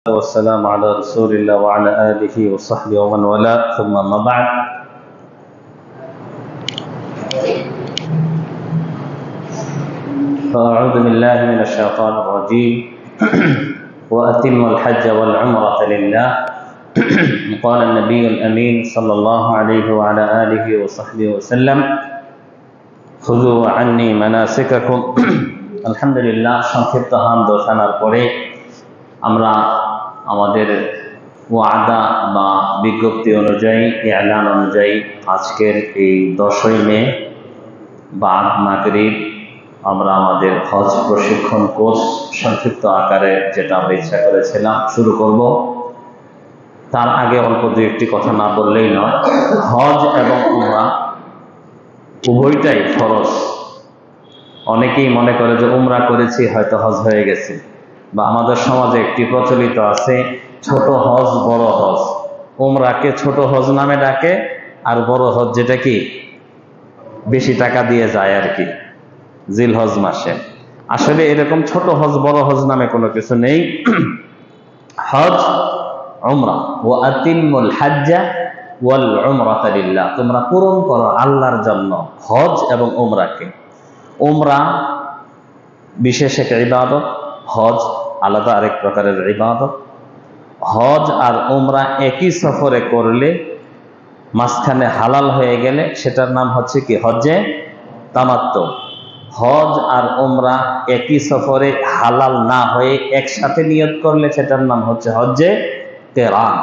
والسلام على رسول الله وعلى آله وصحبه ومن والاه ثم ما بعد فأعوذ بالله من الشيطان الرجيم وأتم الحج والعمرة لله قال النبي الأمين صلى الله عليه وعلى آله وصحبه وسلم خذوا عني مناسككم الحمد لله সংক্ষিপ্ত হামদ ও সানার পরে আমরা আমাদের ওয়াদা বা বিজ্ঞপ্তি অনুযায়ী এলান অনুযায়ী আজকের এই 10ই মে বাদ মাগরিব আমরা আমাদের হজ প্রশিক্ষণ কোর্স সংক্ষিপ্ত আকারে যেটা আমরা ইচ্ছা করেছিলাম শুরু করব। তার আগে অল্প দু একটি কথা না বললেই নয়। হজ এবং উমরা উভয়টাই ফরজ। অনেকেই মনে করে যে উমরা করেছি হয়তো হজ হয়ে গেছে, বা আমাদের সমাজে একটি প্রচলিত আছে ছোট হজ বড় হজ। উমরাকে ছোট হজ নামে ডাকে, আর বড় হজ যেটা কি বেশি টাকা দিয়ে যায় আর কি জিলহজ মাসে। আসলে এরকম ছোট হজ বড় হজ নামে কোনো কিছু নেই। হজ উমরা ওয়া আতিমুল হাজ্জা ওয়াল উমরাতা লিল্লাহ, তোমরা পূরণ করো আল্লাহর জন্য হজ এবং উমরাকে। উমরা বিশেষ এক ইবাদত, হজ আলাদা আরেক প্রকারের ইবাদত। হজ আর উমরা একই সফরে করলে, মাঝখানে হালাল হয়ে গেলে সেটার নাম হচ্ছে কি হজ্জে তামাত্তু। হজ আর উমরা একই সফরে হালাল না হয়ে একসাথে নিয়ত করলে সেটার নাম হচ্ছে হজ্জে কিরান।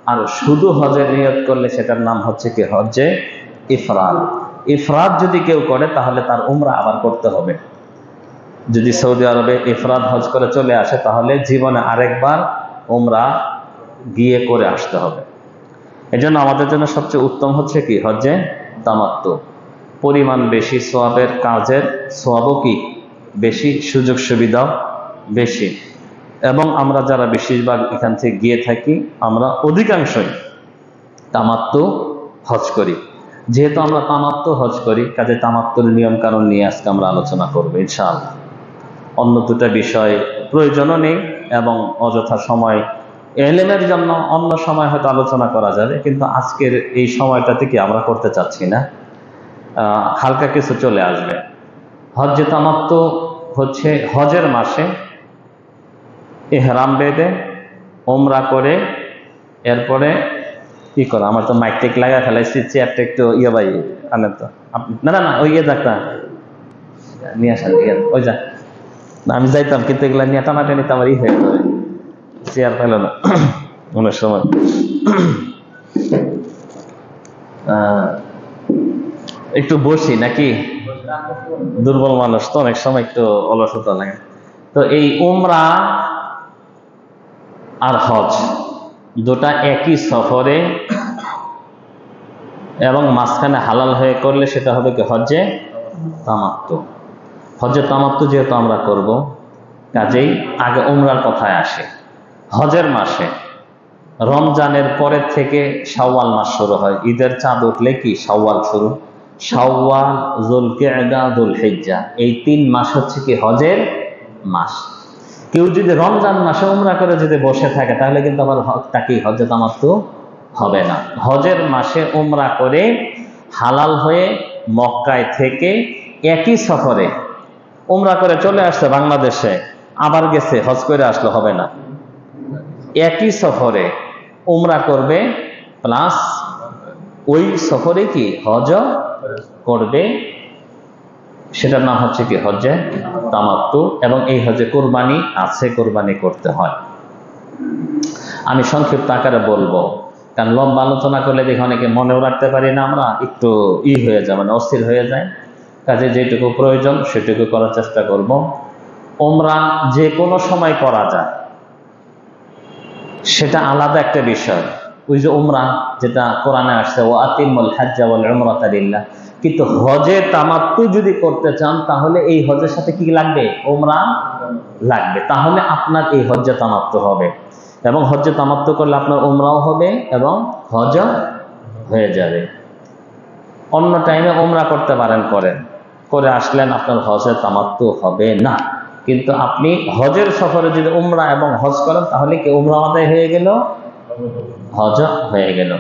আর শুধু হজের নিয়ত করলে সেটার নাম হচ্ছে কি হজ্জে ইফরাদ। ইফরাদ যদি কেউ করে তাহলে তার উমরা আবার করতে হবে। যদি সৌদি আরবে ইফরাদ হজ করে চলে আসে তাহলে জীবনে আরেকবার উমরা গিয়ে করে আসতে হবে। এজন্য আমাদের জন্য সবচেয়ে উত্তম হচ্ছে কি হজ্জে তামাত্তু। পরিমাণ বেশি, সোয়াবের কাজের সোয়াবও কি বেশি, সুযোগ সুবিধাও বেশি। এবং আমরা যারা বেশিরভাগ এখান থেকে গিয়ে থাকি আমরা অধিকাংশই তামাত্তু হজ করি। যেহেতু আমরা তামাত্তু হজ করি, কাজে তামাত্তুর নিয়ম কানুন নিয়ে আজকে আমরা আলোচনা করবো ইনশাআল্লাহ। অন্য দুটা বিষয় প্রয়োজনও নেই এবং অযথা সময় এলেমের জন্য অন্য সময় হয়তো আলোচনা করা যাবে, কিন্তু আজকের এই সময়টা থেকে আমরা করতে চাচ্ছি না। হালকা কিছু চলে আসবে। হজ্জে তামাত্তু হচ্ছে হজের মাসে ইহরাম বেঁধে উমরা করে এরপরে কি করা। আমার তো মাইক টেক লাগা ফেলাইছি, চেয়ারটা একটু ইয়ে ভাই আনেন তো। না না না ওই ইয়ে যাক না, নিয়ে আসেন ওই যাক না, আমি যাইতাম কিন্তু এগুলা নিয়ে টানাটানি তো আমার ই হয়ে যাবে, চেয়ার পেল না অনেক সময়। একটু বসি নাকি, দুর্বল মানুষ তো অনেক সময় একটু অলসতা লাগে। তো এই উমরা আর হজ দুটা একই সফরে এবং মাঝখানে হালাল হয়ে করলে সেটা হবে কি হজ্জে তামাত্তু। হজ্জে তামাত্তু যেহেতু আমরা করব, কাজেই আগে উমরার কথায় আসে। হজের মাসে রমজানের পরের থেকে শাওয়াল মাস শুরু হয়। ঈদের চাঁদ উঠলে কি শাওয়াল শুরু। শাওয়াল, যুলকিআদা, যুলহিজ্জা এই 3 মাস হচ্ছে কি হজের মাস। কেউ যদি রমজান মাসে উমরা করে যদি বসে থাকে তাহলে কিন্তু আবার তাকে হজ্জে তামাত্তু হবে না। হজের মাসে উমরা করে হালাল হয়ে মক্কায় থেকে একই সফরে উমরা করে চলে আসছে বাংলাদেশে, আবার গেছে হজ করে আসলে হবে না। একই সফরে উমরা করবে প্লাস ওই সফরে কি হজ করবে, সেটার নাম হচ্ছে কি হজ্জে তামাত্তু। এবং এই হজে কোরবানি আছে, কোরবানি করতে হয়। আমি সংক্ষিপ্ত আকারে বলবো, কারণ লম্বা আলোচনা করলে দেখে অনেকে মনেও রাখতে পারি না, আমরা একটু হয়ে যায়, মানে অস্থির হয়ে যায়। কাজে যেটুকু প্রয়োজন সেটুকু করার চেষ্টা করব। উমরা যে কোনো সময় করা যায়, সেটা আলাদা একটা বিষয়। ওই যে উমরা যেটা কোরআনে আসছে ওয়া আতিমুল হাজ্জা ওয়াল উমরাতা লিল্লাহ, কিন্তু হজে তামাত্তু যদি করতে চান তাহলে এই হজের সাথে কি লাগবে, উমরা লাগবে। তাহলে আপনার এই হজ্জে তামাত্তু হবে, এবং হজ্জে তামাত্তু করলে আপনার উমরাও হবে এবং হজ হয়ে যাবে। অন্য টাইমে উমরা করতে পারেন, করে আসলেন, আপনার হজে তামাত্তু হবে না। কিন্তু আপনি হজের সফরে যদি উমরা এবং হজ করেন তাহলে কি উমরা আদায় হয়ে গেল, হজ হয়ে গেল।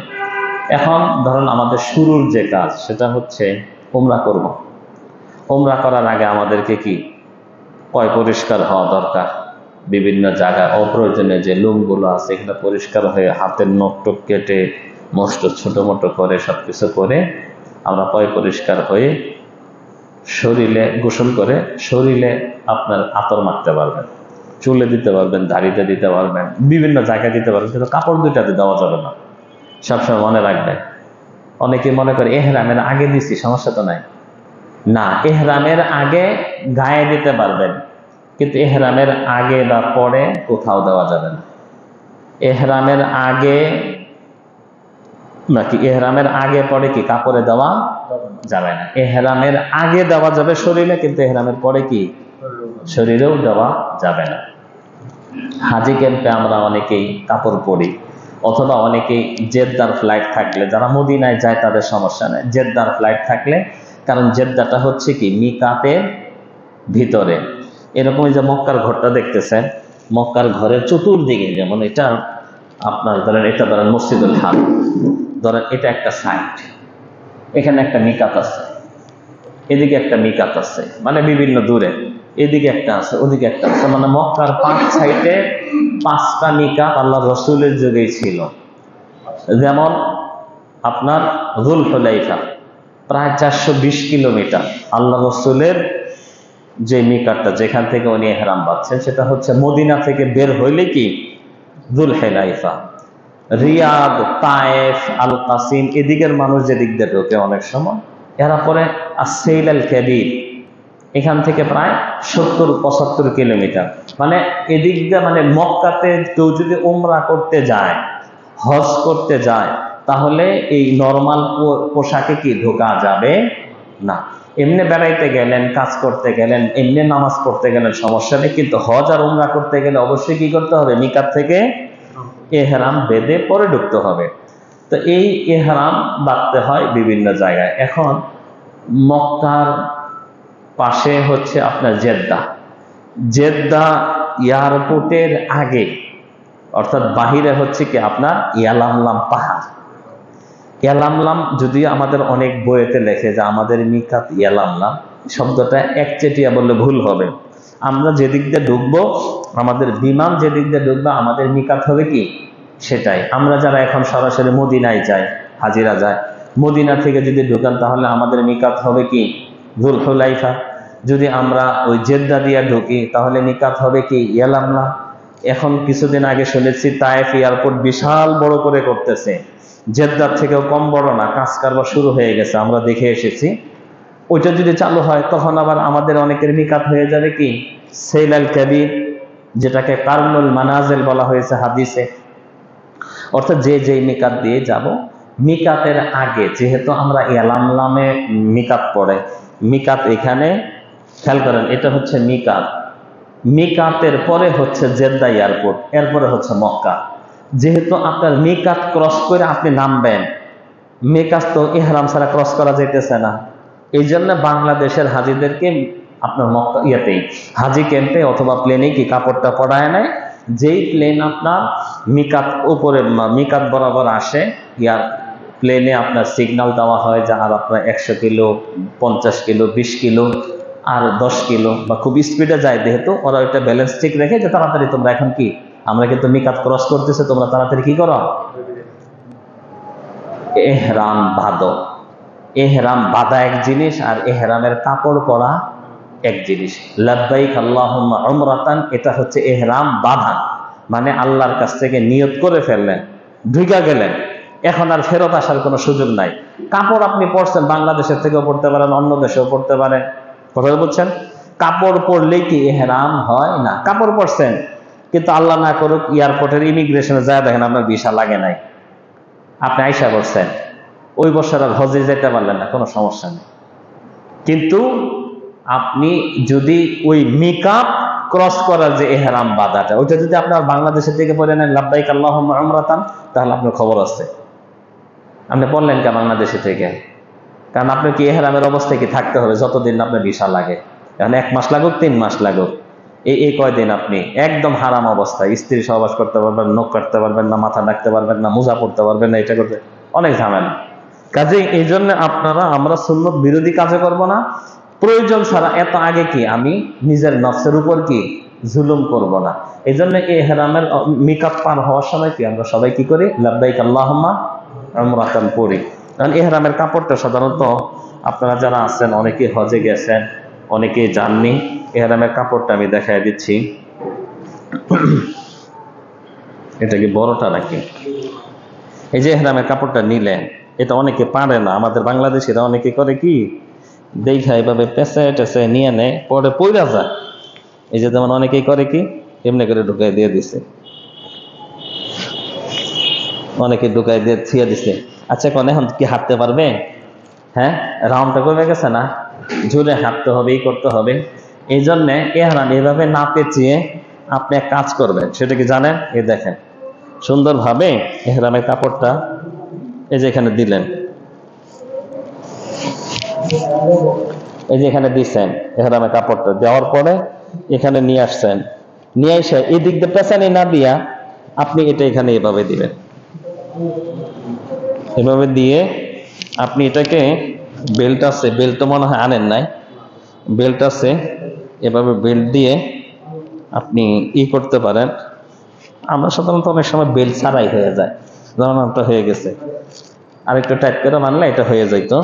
এখন ধরুন আমাদের শুরুর যে কাজ সেটা হচ্ছে উমরা করব। উমরা করার আগে আমাদেরকে কি পরিষ্কার হওয়া দরকার, বিভিন্ন জায়গায় অপ্রয়োজনীয় যে লোমগুলো আছে এগুলো পরিষ্কার হয়ে হাতের নখ টক কেটে মস্ত ছোট মোটো করে সবকিছু করে আমরা পরিষ্কার হয়ে শরীরে গোসল করে শরীরে আপনার আতর মাখতে পারবেন, চুলে দিতে পারবেন, দাড়িতে দিতে পারবেন, বিভিন্ন জায়গায় দিতে পারবেন, কিন্তু কাপড় দুইটাতে দেওয়া যাবে না। সবসময় মনে রাখবেন। অনেকে মনে করে এহরামের আগে দিছি সমস্যা তো নাই, না, এহরামের আগে গায়ে দিতে পারবেন, কিন্তু এহরামের আগে বা পরে কোথাও দেওয়া যাবে না। এহরামের আগে নাকি এহরামের আগে পরে কি কাপড়ে দেওয়া যাবে না। এহরামের আগে দেওয়া যাবে শরীরে, কিন্তু এহরামের পরে কি শরীরেও দেওয়া যাবে না। হাজি ক্যাম্পে আমরা অনেকেই কাপড় পরি, অথবা অনেকেই জেদ্দার ফ্লাইট থাকলে, যারা মদিনায় যায় তাদের সমস্যা নেই, জেদ্দার ফ্লাইট থাকলে, কারণ জেদ্দাটা হচ্ছে কি মিকাতের ভিতরে। এরকম যে মক্কার ঘরটা দেখতেছেন, মক্কার ঘরের চতুর্দিকে, যেমন এটা আপনার ধরেন, এটা ধরেন মসজিদুল হারাম, ধরেন এটা একটা সাইড, এখানে একটা মিকাত আছে, এদিকে একটা মিকাত আছে, মানে বিভিন্ন দূরে, এদিকে একটা আছে, ওদিকে একটা আছে, মানে মক্কার 5 সাইডে 5টা মিকাত আল্লাহ রসুলের যুগেই ছিল। যেমন আপনার যুলহুলাইফা প্রায় 420 কিলোমিটার, আল্লাহ রসুলের যে মিকাতটা যেখান থেকে উনি ইহরাম বাঁধছেন সেটা হচ্ছে মদিনা থেকে বের হইলে কি যুলহুলাইফা। রিয়াদ, তায়েফ, আল কাসিম এদিকের মানুষ যেদিক দিয়ে ঢোকে অনেক সময়, এরা পরে আসসাইল আল কাবীর, এখান থেকে প্রায় 70-75 কিলোমিটার, মানে এদিক দিয়ে, মানে মক্কাতে কেউ যদি উমরা করতে যায়, হজ করতে যায়, তাহলে এই নরমাল পোশাকে কি ঢোকা যাবে না। এমনি বেড়াইতে গেলেন, কাজ করতে গেলেন, এমনি নামাজ পড়তে গেলেন সমস্যা নেই, কিন্তু হজ আর উমরা করতে গেলে অবশ্যই কি করতে হবে, মিকাত থেকে এহরাম বেঁধে পরে ঢুকতে হবে। তো এই এহরাম বাঁধতে হয় বিভিন্ন জায়গায়। এখন মক্কার পাশে হচ্ছে আপনার জেদ্দা, জেদ্দা এয়ারপোর্টের আগে, অর্থাৎ বাহিরে হচ্ছে কি আপনার ইয়ালামলাম পাহাড়। ইয়ালামলাম যদিও আমাদের অনেক বইয়েতে লেখে যে আমাদের মিকাত ইয়ালামলাম, শব্দটা একচেটিয়া বললে ভুল হবে। আমরা যেদিক দিয়ে ঢুকবো, আমাদের বিমান যেদিক দিয়ে ঢুকবো, আমাদের মিকাত হবে কি সেটাই। আমরা যারা এখন সরাসরি মদিনায় যাই, হাজিরা যায়, মদিনা থেকে যদি ঢুকান তাহলে আমাদের মিকাত হবে কি যুলহুলাইফা। যদি আমরা ওই জেদ্দা দিয়া ঢুকি তাহলে মিকাত হবে কি ইয়ালামলাম। এখন কিছুদিন আগে শুনেছি তায়েফ এয়ারপোর্ট বিশাল বড় করে করতেছে, জেদ্দার থেকেও কম বড় না, কাজ কারবার শুরু হয়ে গেছে, আমরা দেখে এসেছি। ওইটা যদি চালু হয় তখন আবার আমাদের অনেকের মিকাত হয়ে যাবে কি সাইল আল কাবীর, যেটাকে কারনুল মানাজিল বলা হয়েছে হাদিসে। অর্থাৎ যে যেই মিকাত দিয়ে যাব, মিকাতের আগে যেহেতু আমরা ইয়ালামলামে মিকাত পড়ে, মিকাত এখানে খেয়াল করেন, এটা হচ্ছে মিকাত, মিকাতের পরে হচ্ছে জেদ্দা এয়ারপোর্ট, এরপরে হচ্ছে মক্কা। যেহেতু আপনার মিকাত ক্রস করে আপনি নামবেন, মিকাত তো ইহরাম ছাড়া ক্রস করা যাইতেছে না, এই জন্য বাংলাদেশের হাজিদেরকে আপনার মক্কা ইয়াতেই হাজি ক্যাম্পে অথবা প্লেনে কি কাপড়টা পরায় নেয়। যেই প্লেন আপনার মিকাত উপরে মিকাত বরাবর আসে, ইয়ার প্লেনে আপনার সিগন্যাল দেওয়া হয় যে আর আপনার 100 কিলো, 50 কিলো, 20 কিলো আর 10 কিলো, বা খুব স্পিডে যায়, যেহেতু ওরা ওইটা ব্যালেন্স ঠিক রেখে যে তাড়াতাড়ি তোমরা এখন কি আমরা কিন্তু মিকাত ক্রস করতেছে, তোমরা তাড়াতাড়ি কি করো, এহরাম বাঁধো। এহরাম বাঁধা এক জিনিস, আর এহরামের কাপড় পরা এক জিনিস। লাব্বাইক আল্লাহুম্মা উমরাতান, এটা হচ্ছে এহরাম বাঁধা, মানে আল্লাহর কাছ থেকে নিয়ত করে ফেললেন, ঢুকা গেলেন, এখন আর ফেরত আসার কোনো সুযোগ নাই। কাপড় আপনি পরছেন, বাংলাদেশের থেকেও পড়তে পারেন, অন্য দেশেও পড়তে পারেন, কথা বলছেন। কাপড় পরলেই কি এহরাম হয় না? কাপড় পরছেন, কিন্তু আল্লাহ না করুক এয়ারপোর্টের ইমিগ্রেশনে যায় দেখেন আপনার ভিসা লাগে নাই, আপনি আইসা করছেন, ওই বছর আর হজে যেতে পারলেন না, কোনো সমস্যা নেই। কিন্তু আপনি যদি ওই মিকাত ক্রস করার যে এহরাম বাঁধাটা, ওইটা যদি আপনার বাংলাদেশের থেকে পড়ে নেন লাব্বাইক আল্লাহুম্মা উমরাতান, তাহলে আপনার খবর আছে। আপনি পড়লেন কে বাংলাদেশে থেকে? কারণ আপনার কি এহরামের অবস্থায় কি থাকতে হবে যতদিন আপনার ভিসা লাগে, এখন 1 মাস লাগুক 3 মাস লাগুক, এই কয়দিন আপনি একদম হারাম অবস্থায়, স্ত্রী সহবাস করতে পারবেন, নখ কাটতে পারবেন না, মাথা ডাকতে পারবেন না, মোজা পড়তে পারবেন না, এটা করতে অনেক ঝামেলা। কাজে এই জন্য আমরা সুন্নত বিরোধী কাজে করব না, প্রয়োজন ছাড়া এত আগে কি আমি নিজের নফসের উপর কি জুলুম করব না। এই জন্য ইহরামের মিকাত পার হওয়ার সময় কি আমরা সবাই কি করি, লাব্বাইক আল্লাহুম্মা উমরাতান পড়ি। কারণ ইহরামের কাপড়টা সাধারণত আপনারা যারা আছেন, অনেকে হজে গেছেন, অনেকে যাননি, ইহরামের কাপড়টা আমি দেখাই দিচ্ছি। এটা কি বড়টা নাকি? এই যে ইহরামের কাপড়টা নিলেন, এটা অনেকে পারে না, আমাদের বাংলাদেশিরা অনেকে করে কি দেখা এভাবে পেঁচায় টেঁচায় নিয়ে নেয়, পরে পইরা যায়। এই যে যেমন অনেকেই করে কি এমনি করে ঢুকাই দিয়ে দিছে, অনেকে ঢুকাই দিয়ে ছিয়া দিছে। আচ্ছা কোন এখন কি হাঁটতে পারবে? হ্যাঁ, রাউন্ডটা কমে গেছে না, জোরে হাঁটতে হবে, এই করতে হবে। এই জন্যে ইহরাম এভাবে না পেঁচিয়ে আপনি এক কাজ করবেন, সেটা কি জানেন? এই দেখেন সুন্দরভাবে ইহরামের কাপড়টা এই যে এখানে দিলেন, এই যে এখানে দিচ্ছেন ইহরামের কাপড়টা, দেওয়ার পরে এখানে নিয়ে আসছেন, নিয়ে এসে এই দিক দিয়ে পেঁচানি না দিয়া আপনি এটা এখানে এভাবে দিবেন। এভাবে দিয়ে আপনি এটাকে বেল্ট আছে, বেল্ট তো মনে হয় আনেন নাই, বেল্ট আছে, এভাবে বেল্ট দিয়ে আপনি করতে পারেন। আমরা সাধারণত অনেক সময় বেল্ট ছাড়াই হয়ে যায়, যেমন একটা হয়ে গেছে, আর একটু টাইট করে মানলে এটা হয়ে যাইতো।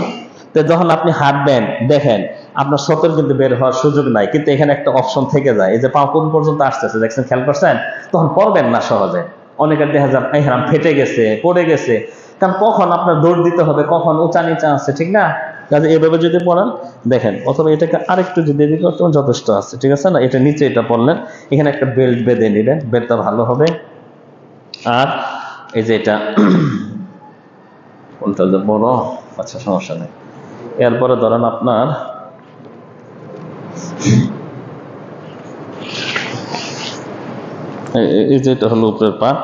তো যখন আপনি হাঁটবেন দেখেন আপনার সতর কিন্তু বের হওয়ার সুযোগ নাই, কিন্তু এখানে একটা অপশন থেকে যায়, এই যে পা কোন পর্যন্ত আসতেছে দেখছেন, খেয়াল করছেন? তখন পড়বেন না সহজে, অনেকের দেখা যায় ইহরাম ফেটে গেছে, পড়ে গেছে, কারণ কখন আপনার দৌড় দিতে হবে, কখন উঁচা নিচা আছে, ঠিক না? কাজে এভাবে যদি পড়েন দেখেন, অথবা এটাকে আরেকটু যদি এদিকে করতে যথেষ্ট আছে, ঠিক আছে না? এটা নিচে এটা পড়লেন, এখানে একটা বেল্ট বেঁধে নিলেন, বেল্টটা ভালো হবে। আর এই যে এটা কোনটা যে বড়, আচ্ছা সমস্যা নেই। এরপরে ধরেন আপনার এই যে এটা হলো উপরের পাট,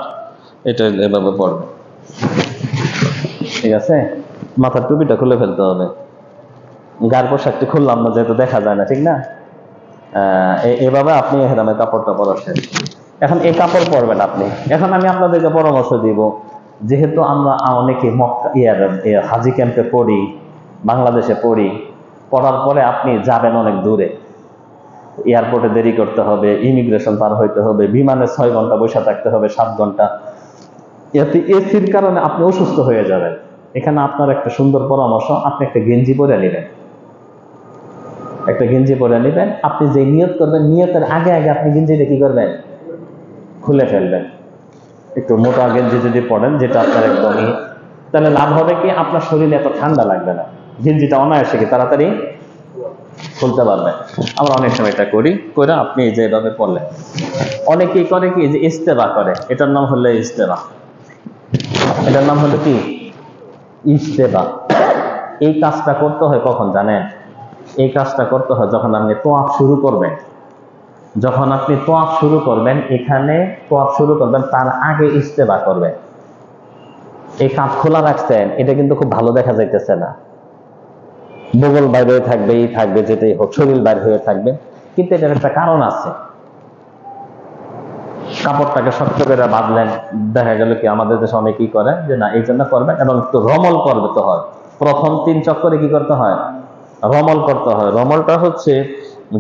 এটা এভাবে পড়বে, ঠিক আছে? মাথার টুপিটা খুলে ফেলতে হবে, গায়ের পোশাকটি খুললাম না যেহেতু দেখা যায় না, ঠিক না? এভাবে আপনি ইহরামের কাপড়টা পরা শেষ। এখন এই কাপড় পরবেন আপনি। এখন আমি আপনাদেরকে পরামর্শ দিব, যেহেতু আমরা অনেকে হাজি ক্যাম্পে পড়ি, বাংলাদেশে পড়ি, পড়ার পরে আপনি যাবেন অনেক দূরে, এয়ারপোর্টে দেরি করতে হবে, ইমিগ্রেশন পার হইতে হবে, বিমানে 6 ঘন্টা বসে থাকতে হবে, 7 ঘন্টা, এতে এসির কারণে আপনি অসুস্থ হয়ে যাবেন। এখানে আপনার একটা সুন্দর পরামর্শ, আপনি একটা গেঞ্জি পরে নেবেন, একটা গেঞ্জি পরে নেবেন। আপনি যে নিয়ত করবেন, নিয়তের আগে আগে আপনি গেঞ্জিটা কি করবেন, খুলে ফেলবেন। একটু মোটা গেঞ্জি যদি পরেন, যেটা আপনার একদমই, তাহলে লাভ হবে কি আপনার শরীরে এত ঠান্ডা লাগবে না, গেঞ্জিটা অনায়াসে কি তাড়াতাড়ি খুলতে পারবেন। আমরা অনেক সময় এটা করি, করে আপনি এই যে এভাবে পড়লেন। অনেকেই করে কি যে ইস্তেবা করে, এটার নাম হলো ইস্তেবা, এটার নাম হলো কি ইস্তেবা। এই কাজটা করতে হয় কখন জানেন? এই কাজটা করতে হয় যখন আপনি তোয়াফ শুরু করবেন, যখন আপনি তোয়াফ শুরু করবেন, এখানে তোয়াফ শুরু করবেন তার আগে ইস্তেবা করবেন। এই কাপ খোলা রাখছেন, এটা কিন্তু খুব ভালো দেখা যাইতেছে না, বগল বাইরে থাকবে, এই থাকবে, যেটাই হোক শরীর বাইর হয়ে থাকবে, কিন্তু এটার একটা কারণ আছে। কাপড়টাকে শক্ত করে বাঁধলেন, দেখা গেল কি আমাদের দেশে অনেকেই করে যে না, এই জন্য করবেন, এবং একটু রমল করতে হয়। প্রথম 3 চক্করে কি করতে হয়, রমল করতে হয়। রমলটা হচ্ছে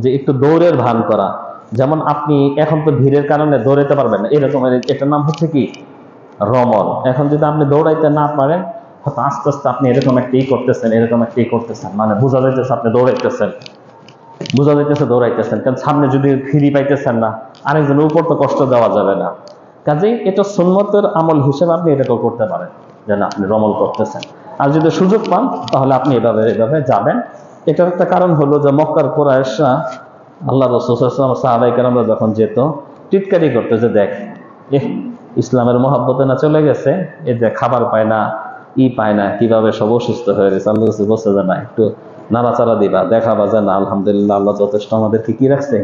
যে একটু দৌড়ের ভান করা, যেমন আপনি এখন তো ভিড়ের কারণে দৌড়াইতে পারবেন না, এরকমের, এটার নাম হচ্ছে কি রমল। এখন যদি আপনি দৌড়াইতে না পারেন, হয়তো আস্তে আস্তে আপনি এরকম একটা করতেছেন, এরকম একটা করতেছেন, মানে বোঝা যাইতেছে আপনি দৌড়াইতেছেন, বোঝা যাইতেছে দৌড়াইতেছেন, কারণ সামনে যদি ফিরি পাইতেছেন না, আরেকজনের উপর তো কষ্ট দেওয়া যাবে না। কাজেই এটা সুন্নতের আমল হিসেবে আপনি এটাকেও করতে পারেন, যে না আপনি রমল করতেছেন। আর যদি সুযোগ পান তাহলে আপনি এভাবে এভাবে যাবেন। এটার একটা কারণ হলো যে মক্কার কুরাইশরা আল্লাহ রাসূল সাল্লাল্লাহু আলাইহি ওয়াসাল্লাম সাহাবায়ে কেরামরা যখন যেত, টিটকারি করতে, যে দেখ ইসলামের মহব্বতে না চলে গেছে, এই যে খাবার পায় না, পায় না, কিভাবে সব অসুস্থ হয়ে গেছে। আল্লাহ রাসূল বলছে যে না, একটু নাড়াচাড়া দিবা, দেখাবা যে না আলহামদুলিল্লাহ আল্লাহ যথেষ্ট আমাদেরকে কি রাখছে,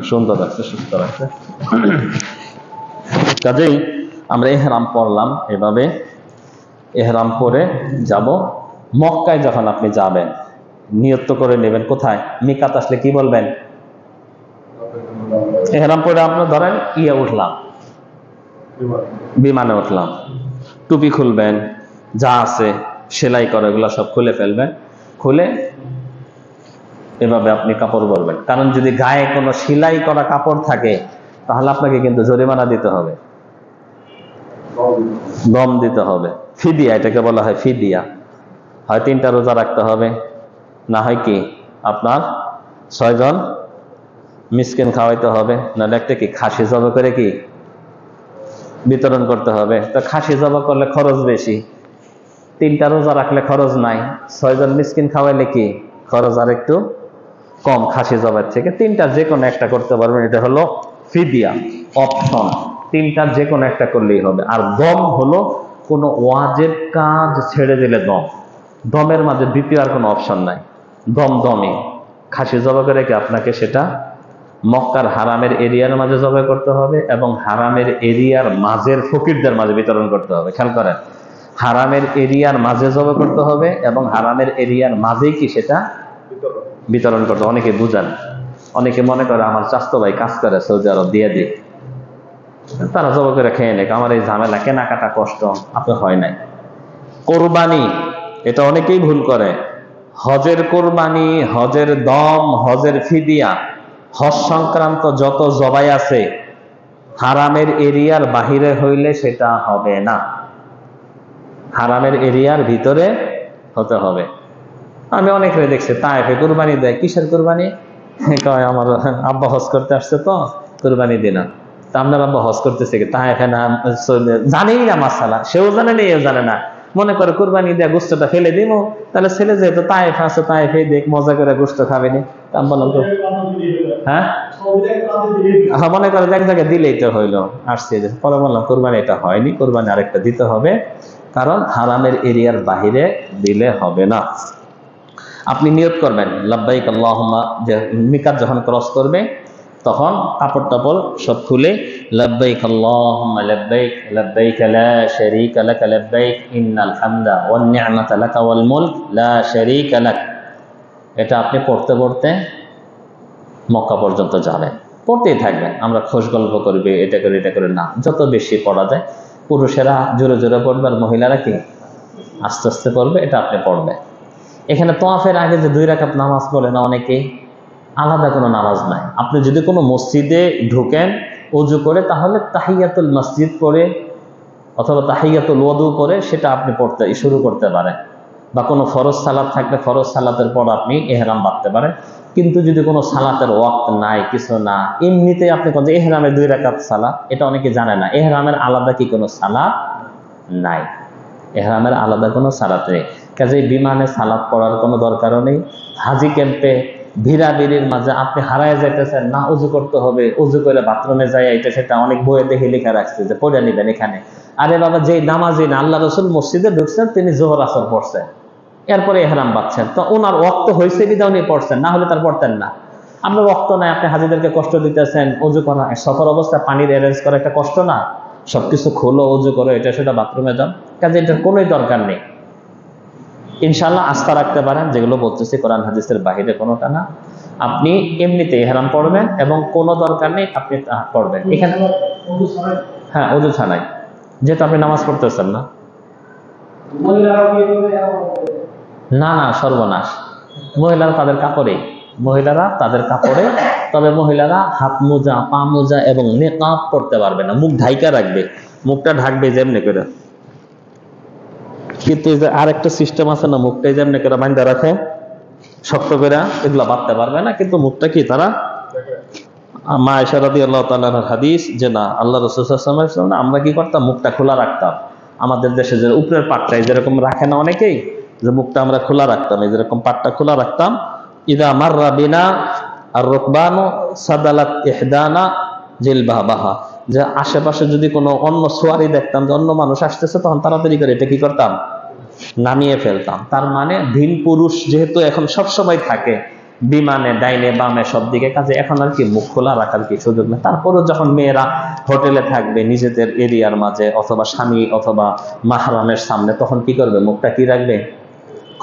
সুন্দর রাখছে, সুস্থ রাখছে। কাজেই আমরা ইহরাম পড়লাম, এভাবে ইহরাম পরে যাব। মক্কায় যখন আপনি যাবেন, নিয়ত করে নেবেন কোথায়, মিকাত আসলে কি বলবেন, এহরাম পরে আমরা ধরেন উঠলাম, বিমানে উঠলাম, টুপি খুলবেন, যা আছে সেলাই করা এগুলো সব খুলে ফেলবেন, খুলে এভাবে আপনি কাপড় পরবেন। কারণ যদি গায়ে কোনো সেলাই করা কাপড় থাকে তাহলে আপনাকে কিন্তু জরিমানা দিতে হবে, দম দিতে হবে, ফিদিয়া, এটাকে বলা হয় ফিদিয়া। হয় 3টা রোজা রাখতে হবে, না হয় কি আপনার 6 জন মিসকিন খাওয়াইতে হবে, নাহলে একটা কি খাসি জবা করে কি বিতরণ করতে হবে। তো খাসি জবা করলে খরচ বেশি, 3টা রোজা রাখলে খরচ নাই, 6 জন মিসকিন খাওয়াইলে কি খরচ আর একটু কম খাসি জবার থেকে। 3টার যে কোনো একটা করতে পারবেন, এটা হলো ফিদিয়া, অপশন। 3টার যে কোনো একটা করলেই হবে। আর দম হলো কোনো ওয়াজিব কাজ ছেড়ে দিলে দম, দমের মাঝে দ্বিতীয় আর কোনো অপশন নাই, দম দমই। খাসি জবা করে কি আপনাকে সেটা মক্কার হারামের এরিয়ার মাঝে জবাই করতে হবে এবং হারামের এরিয়ার মাঝের ফকিরদের মাঝে বিতরণ করতে হবে। খেয়াল করেন, হারামের এরিয়ার মাঝে জবাই করতে হবে এবং হারামের এরিয়ার মাঝেই কি সেটা বিতরণ করতে। অনেকে বুঝান, অনেকে মনে করে আমার চাচতো ভাই কাজ করে সৌদি আরব, দিয়ে দিই, তারা জবাই করে খেয়ে নেক, আমার এই ঝামেলা কেনাকাটা কষ্ট আপনার হয় নাই। কোরবানি, এটা অনেকেই ভুল করে। হজের কোরবানি, হজের দম, হজের ফিদিয়া, হজ সংক্রান্ত যত জবাই আছে হারামের এরিয়ার বাহিরে হইলে সেটা হবে না, হারামের এরিয়ার ভিতরে হতে হবে। আমি অনেকে দেখছি তায়েফে কুরবানি দেয়। কিসের কুরবানি? কয় আমার আব্বা হজ করতে আসছে তো কুরবানি দিলাম। তা আপনার আব্বা হজ করতেছে কি তায়েফে না? জানেই না মাসালা, সেও জানে না, এও জানে না, মনে করে কুরবানি দেয়া গোস্তটা ফেলে দিব, তাহলে ছেলে যেহেতু তায়েফে আছে তায়েফে দেখ, মজা করে গোস্ত খাবেনি। তা বললাম তো হ্যাঁ, মনে করে এক জায়গায় দিলেই তো হইলো, আসছে। পরে বললাম কুরবানি এটা হয়নি, কুরবানি আরেকটা দিতে হবে, কারণ হারামের এরিয়ার বাহিরে দিলে হবে না। আপনি নিয়ত করবেন লাব্বাইক আল্লাহুম্মা, যে মিকাত যখন ক্রস করবে তখন কাপড় টাপড় সব খুলে লাব্বাইক আল্লাহুম্মা লাব্বাইক লাব্বাইক লা শারীকা লাক লাব্বাইক ইন্নাল হামদা ওয়ান নি'মাতা লাকা ওয়াল মুলক লা শারীকা লাক, এটা আপনি পড়তে পড়তে মক্কা পর্যন্ত যাবেন, পড়তেই থাকবেন। আমরা খোশ গল্প করবে, এটা করে না, যত বেশি পড়া যায়। পুরুষেরা জোরে জোরে পড়বে আর মহিলারা কি আস্তে আস্তে পড়বে, এটা আপনি পড়বেন। এখানে তোয়াফের আগে যে 2 রাকাত নামাজ পড়ে না অনেকেই, আলাদা কোনো নামাজ নাই। আপনি যদি কোনো মসজিদে ঢুকেন ওযু করে, তাহলে তাহিয়াতুল মসজিদ পড়ে অথবা তাহিয়াতুল ওযু করে সেটা আপনি পড়তে শুরু করতে পারেন, বা কোনো ফরজ সালাত থাকলে ফরজ সালাতের পর আপনি ইহরাম বাঁধতে পারেন। কিন্তু যদি কোনো সালাতের ওয়াক্ত নাই, কিছু না, এমনিতে আপনি কোন ইহরামের 2 রাকাত সালাত, এটা অনেকে জানে না। ইহরামের আলাদা কি কোনো সালাত নাই, ইহরামের আলাদা কোনো সালাত নেই। কাজেই বিমানে সালাত পড়ার কোনো দরকারও নেই। হাজি ক্যাম্পে ভিড়াভিড়ির মাঝে আপনি হারায় যাইতেছেন, না উজু করতে হবে, উজু করে বাথরুমে যায়, এটা সেটা অনেক বইয়ে দেখে লেখা রাখছে যে পড়ে নিবেন এখানে। আরে বাবা, যে নামাজি না, আল্লাহ রসুল মসজিদে ঢুকছেন, তিনি জোহর আসর পড়ছেন, এরপরে ইহরাম বাঁধছেন, তো ওনার ওয়াক্ত হয়েছে বিধায় উনি পড়ছেন, না হলে তার পড়তেন না। আপনার ওয়াক্ত নাই, আপনি হাজিদেরকে কষ্ট দিতেছেন। উজু করা সফর অবস্থায় পানির অ্যারেঞ্জ করা একটা কষ্ট না? সবকিছু খোলো, উজু করো, এটা সেটা, বাথরুমে যান। কাজে এটার কোনোই দরকার নেই। ইনশাআল্লাহ আস্থা রাখতে পারেন, যেগুলো বলতেছি কোরআন হাদিসের বাহিরে কোনোটা না। আপনি এমনিতে ইহরাম পড়বেন এবং কোনো দরকার নেই আপনি পড়বেন এখানে। হ্যাঁ, ওযু ছাড়াই, যেহেতু আপনি নামাজ পড়তেছেন না। না না, সর্বনাশ, মহিলারা তাদের কাপড়ে, মহিলারা তাদের কাপড়ে, তবে মহিলারা হাত মোজা, পা মোজা এবং নেকাব পড়তে পারবে না, মুখ ঢাইকা রাখবে, মুখটা ঢাকবে যেমনি করে। কিন্তু আরেকটা সিস্টেম আছে না, মুখটাই যেমনি করে বাঁধা রাখে শক্ত করে, এগুলা বাঁধতে পারবে না, কিন্তু মুখটা কি তারা। মা আয়েশা রাদিয়াল্লাহু তাআলা আনহার হাদিস যে না, আল্লাহ রাসূল সাল্লাল্লাহু আলাইহি ওয়াসাল্লাম আমরা কি করতাম, মুখটা খোলা রাখতাম। আমাদের দেশে যে উপরের পাটটাই যেরকম রাখে না অনেকেই, যে মুখটা আমরা খোলা রাখতাম, এই যেরকম পাটটা খোলা রাখতাম। ইদা মাররা বিনা আর রুকবানু সাদালাত ইহদানা জিলবাহা, যে আশেপাশে যদি কোনো অন্য সোয়ারি দেখতাম যে অন্য মানুষ আসতেছে, তখন তাড়াতাড়ি করে এটা কি করতাম, নামিয়ে ফেলতাম। তার মানে ভিন পুরুষ যেহেতু এখন সব সময় থাকে বিমানে, ডাইনে বামে সব দিকে, কাজে এখন আর কি মুখ খোলা রাখার কি সুযোগ নেই। তারপরেও যখন মেয়েরা হোটেলে থাকবে নিজেদের এরিয়ার মাঝে অথবা স্বামী অথবা মাহরামের সামনে, তখন কি করবে, মুখটা কি রাখবে,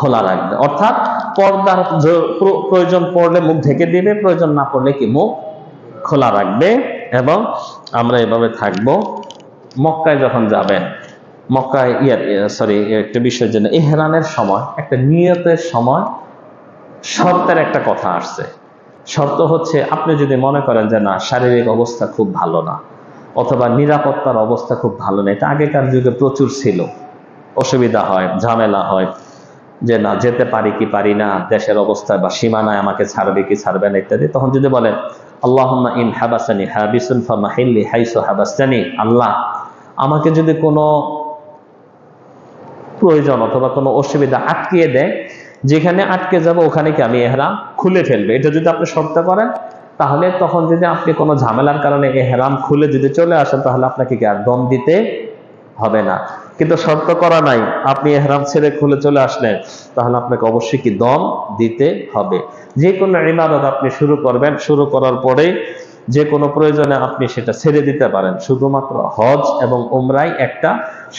খোলা রাখবে। অর্থাৎ পর্দার প্রয়োজন পড়লে মুখ ঢেকে দিবে, প্রয়োজন না পড়লে কি মুখ খোলা রাখবে এবং আমরা এভাবে থাকবো। মক্কায় যখন যাবেন, মক্কায় একটা বিষয়ের জন্য ইহরামের সময় একটা নিয়তের সময় শর্তের একটা কথা আসছে। শর্ত হচ্ছে আপনি যদি মনে করেন যে না, শারীরিক অবস্থা খুব ভালো না, অথবা নিরাপত্তার অবস্থা খুব ভালো না, এটা আগেকার যুগে প্রচুর ছিল, অসুবিধা হয়, ঝামেলা হয়, যে না যেতে পারি কি পারি না, দেশের অবস্থা বা সীমানায় আমাকে ছাড়বে কি ছাড়বে না ইত্যাদি, তখন যদি বলেন আল্লাহুম্মা ইন হাবাসানি হাবিসুন ফামাহিল্লি হাইসু হাবাসতানি, আল্লাহ আমাকে যদি কোনো প্রয়োজন অথবা কোনো অসুবিধা আটকিয়ে দেয়, যেখানে আটকে যাব ওখানে কি আমি এহরাম খুলে ফেলবে, এটা যদি আপনি শর্ত করেন, তাহলে তখন যদি আপনি কোনো ঝামেলার কারণে এহরাম খুলে যদি চলে আসেন, তাহলে আপনাকে কি আর দম দিতে হবে না। কিন্তু শর্ত করা নাই, আপনি এহরাম ছেড়ে খুলে চলে আসলেন, তাহলে আপনাকে অবশ্যই কি দম দিতে হবে। যে কোনো ইবাদত আপনি শুরু করবেন, শুরু করার পরে যে কোনো প্রয়োজনে আপনি সেটা ছেড়ে দিতে পারেন। শুধুমাত্র হজ এবং উমরাই একটা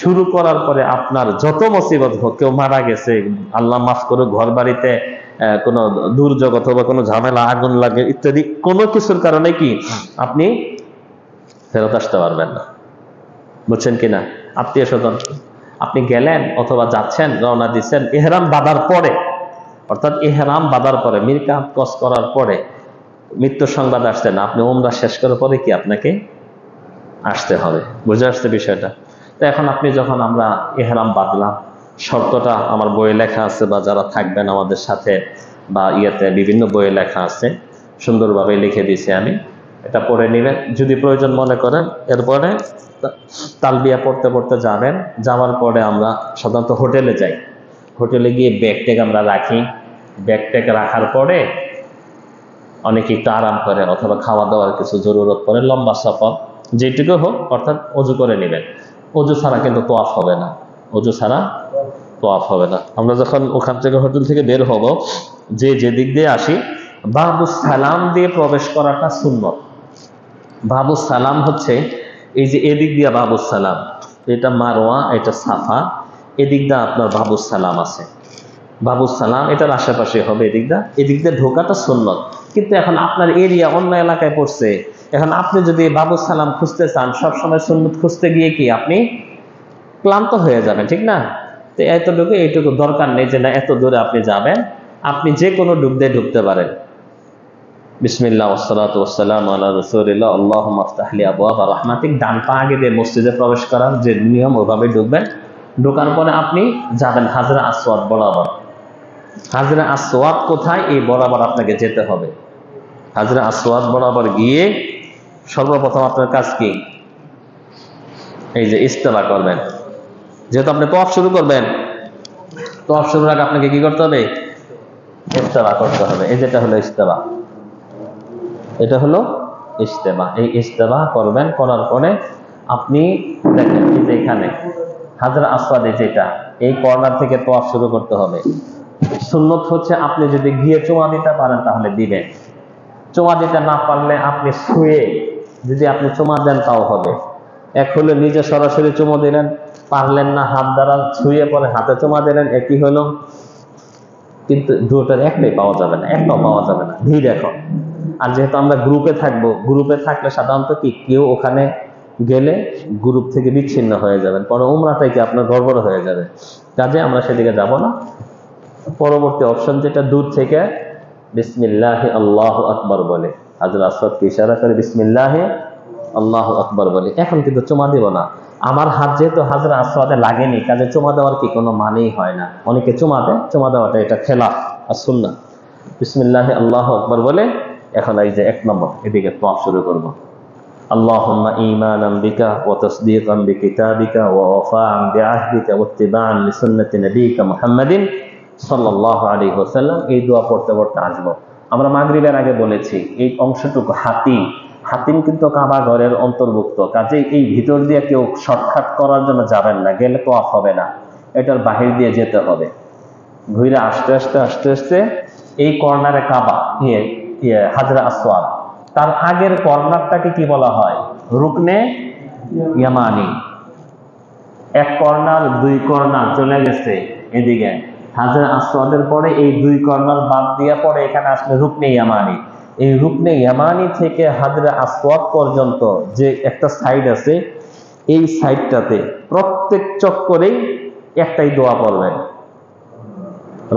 শুরু করার পরে আপনার যত মুসিবত হোক, কেউ মারা গেছে, আল্লাহ মাফ করে, ঘর বাড়িতে কোনো দুর্যোগ অথবা কোনো ঝামেলা, আগুন লাগে ইত্যাদি, কোনো কিছুর কারণে কি আপনি ফেরত আসতে পারবেন না। বুঝছেন কিনা? আত্মীয় স্বজন আপনি গেলেন অথবা যাচ্ছেন, রওনা দিচ্ছেন ইহরাম বাঁধার পরে, অর্থাৎ ইহরাম বাঁধার পরে, মিরকাত ক্রস করার পরে মৃত্যুর সংবাদ আসছে না, আপনি উমরা শেষ করার পরে কি আপনাকে আসতে হবে। বুঝে আসছে বিষয়টা? তো এখন আপনি যখন আমরা ইহরাম বাঁধলাম, শর্তটা আমার বইয়ে লেখা আছে, বা যারা থাকবেন আমাদের সাথে বা বিভিন্ন বইয়ে লেখা আছে, সুন্দরভাবে লিখে দিয়েছি আমি, এটা পড়ে নেবেন যদি প্রয়োজন মনে করেন। এরপরে তালবিয়া পড়তে পড়তে যাবেন। যাওয়ার পরে আমরা সাধারণত হোটেলে যাই, হোটেলে গিয়ে ব্যাগ ট্যাগ আমরা রাখি। ব্যাগ ট্যাগ রাখার পরে অনেকে একটু আরাম করে অথবা খাওয়া দাওয়ার কিছু জরুরত পড়ে, লম্বা সফর যেটুকু হোক, অর্থাৎ অজু করে নেবেন। অজু ছাড়া কিন্তু তোয়াফ হবে না, অজু ছাড়া তোয়াফ হবে না। আমরা যখন ওখান থেকে হোটেল থেকে বের হব, যে দিক দিয়ে আসি, বাবুস সালাম দিয়ে প্রবেশ করাটা সুন্নত। বাবুস সালাম হচ্ছে এই যে এদিক দিয়ে বাবুস সালাম, এটা মারোয়া, এটা সাফা, এদিক দিয়ে আপনার বাবুস সালাম আছে। বাবুস সালাম এটার আশেপাশে হবে, এদিক দিয়ে ঢোকাটা সুন্নত। কিন্তু এখন আপনার এরিয়া অন্য এলাকায় পড়ছে, এখন আপনি যদি বাবুস সালাম খুঁজতে চান, সবসময় সুন্নত খুঁজতে গিয়ে কি আপনি ক্লান্ত হয়ে যাবেন, ঠিক না? তো এইটুকু দরকার নেই যে না এত দূরে আপনি যাবেন, আপনি যে কোনো ডুব দিয়ে ঢুকতে পারেন। বিসমিল্লাহ ওয়াসসালাতু ওয়াসসালামু আলা রাসূলিল্লাহ, আল্লাহুম্মা আফতাহ লি আবওয়াবা রাহমাতিক, ডান পা আগে দিয়ে মসজিদে প্রবেশ করার যে নিয়ম, ওভাবে ঢুকবেন। ঢোকার পরে আপনি যাবেন হাজরা আসওয়াদ বরাবর। হাজরা আসওয়াদ কোথায়? এই বরাবর আপনাকে যেতে হবে। হাজরা আসওয়াদ বরাবর গিয়ে সর্বপ্রথম আপনার কাজ কি? এই যে ইস্তেবা করবেন। যেহেতু আপনি তওয়াফ শুরু করবেন, তওয়াফ শুরুর আগে আপনাকে কি করতে হবে? ইস্তেবা করতে হবে। এই যেটা হলো ইস্তেবা, এটা হলো ইস্তেবা। এই ইস্তেবা করবেন, করার পরে আপনি দেখেন এই যে এখানে হাজরা আসওয়াদে যেটা, এই কর্নার থেকে তওয়াফ শুরু করতে হবে। সুন্নত হচ্ছে আপনি যদি গিয়ে চুমা দিতে পারেন তাহলে দিবেন, চুমা দিতে না পারলে আপনি শুয়ে যদি আপনি চুমা দেন তাও হবে। এক হলো নিজে সরাসরি চুমো দিলেন, পারলেন না হাত দ্বারা ছুঁয়ে পরে হাতে চুমা দিলেন, একই হলো। কিন্তু দুটোর একটাই পাওয়া যাবে না, একটাও পাওয়া যাবে না, ভিড় এখন। আর যেহেতু আমরা গ্রুপে থাকবো, গ্রুপে থাকলে সাধারণত কি কেউ ওখানে গেলে গ্রুপ থেকে বিচ্ছিন্ন হয়ে যাবেন, পরে উমরাটাই কি আপনার গড়বড় হয়ে যাবে। কাজে আমরা সেদিকে যাব না। পরবর্তী অপশন যেটা, দূর থেকে বিসমিল্লাহি আল্লাহু আকবার বলে, হাজরা আসওয়াদকে ইশারা করে বিসমিল্লাহি আল্লাহু আকবার বলে। এখন কিন্তু চুমা দিব না, আমার হাত যেহেতু হাজরা আসওয়াদে লাগেনি, কাজে চুমা দেওয়ার কি কোনো মানেই হয় না। অনেকে চুমা দেয়, চুমা দেওয়াটা এটা খেলাফ আর সুন্নাহ। বিসমিল্লাহি আল্লাহু আকবার বলে এখন এই যে 1 নম্বর এদিকে তোয়াফ শুরু করব। আল্লাহুম্মা ঈমানান বিকা ওয়া তাসদীকান বিকিতাবিকা ওয়া ওয়াফাআন বিআহদিকা ওয়া ইত্তিবাআন লিসুন্নতি নবিয়িকা মুহাম্মাদিন সাল্লাল্লাহু আলাইহি ওয়াসাল্লাম। এই দোয়া পড়তে পড়তে আসবো। আমরা মাগরিবের আগে বলেছি এই অংশটুকু হাতিম কিন্তু কাবা ঘরের অন্তর্ভুক্ত, কাজেই এই ভিতর দিয়ে কেউ শর্টকাট করার জন্য যাবেন না, গেলে তোয়াফ হবে না, এটার বাহির দিয়ে যেতে হবে। ঘুরে আস্তে আস্তে এই কর্নারে কাবা, হাজরা আসওয়াদ, তার আগের কর্নারটাকে কি বলা হয়? রুকনে ইয়ামানি। এক কর্নার, 2 কর্নার চলে গেছে এদিকে। হাজরা আসওয়াদের পরে এই 2 কর্নার বাদ দিয়ে পরে এখানে আসলে রুকনে ইয়ামানি। এই রুকনে ইয়ামানি থেকে হাজরে আসওয়াদ পর্যন্ত যে একটা সাইড আছে, এই সাইডটাতে প্রত্যেক চক্করেই একটাই দোয়া পড়বেন,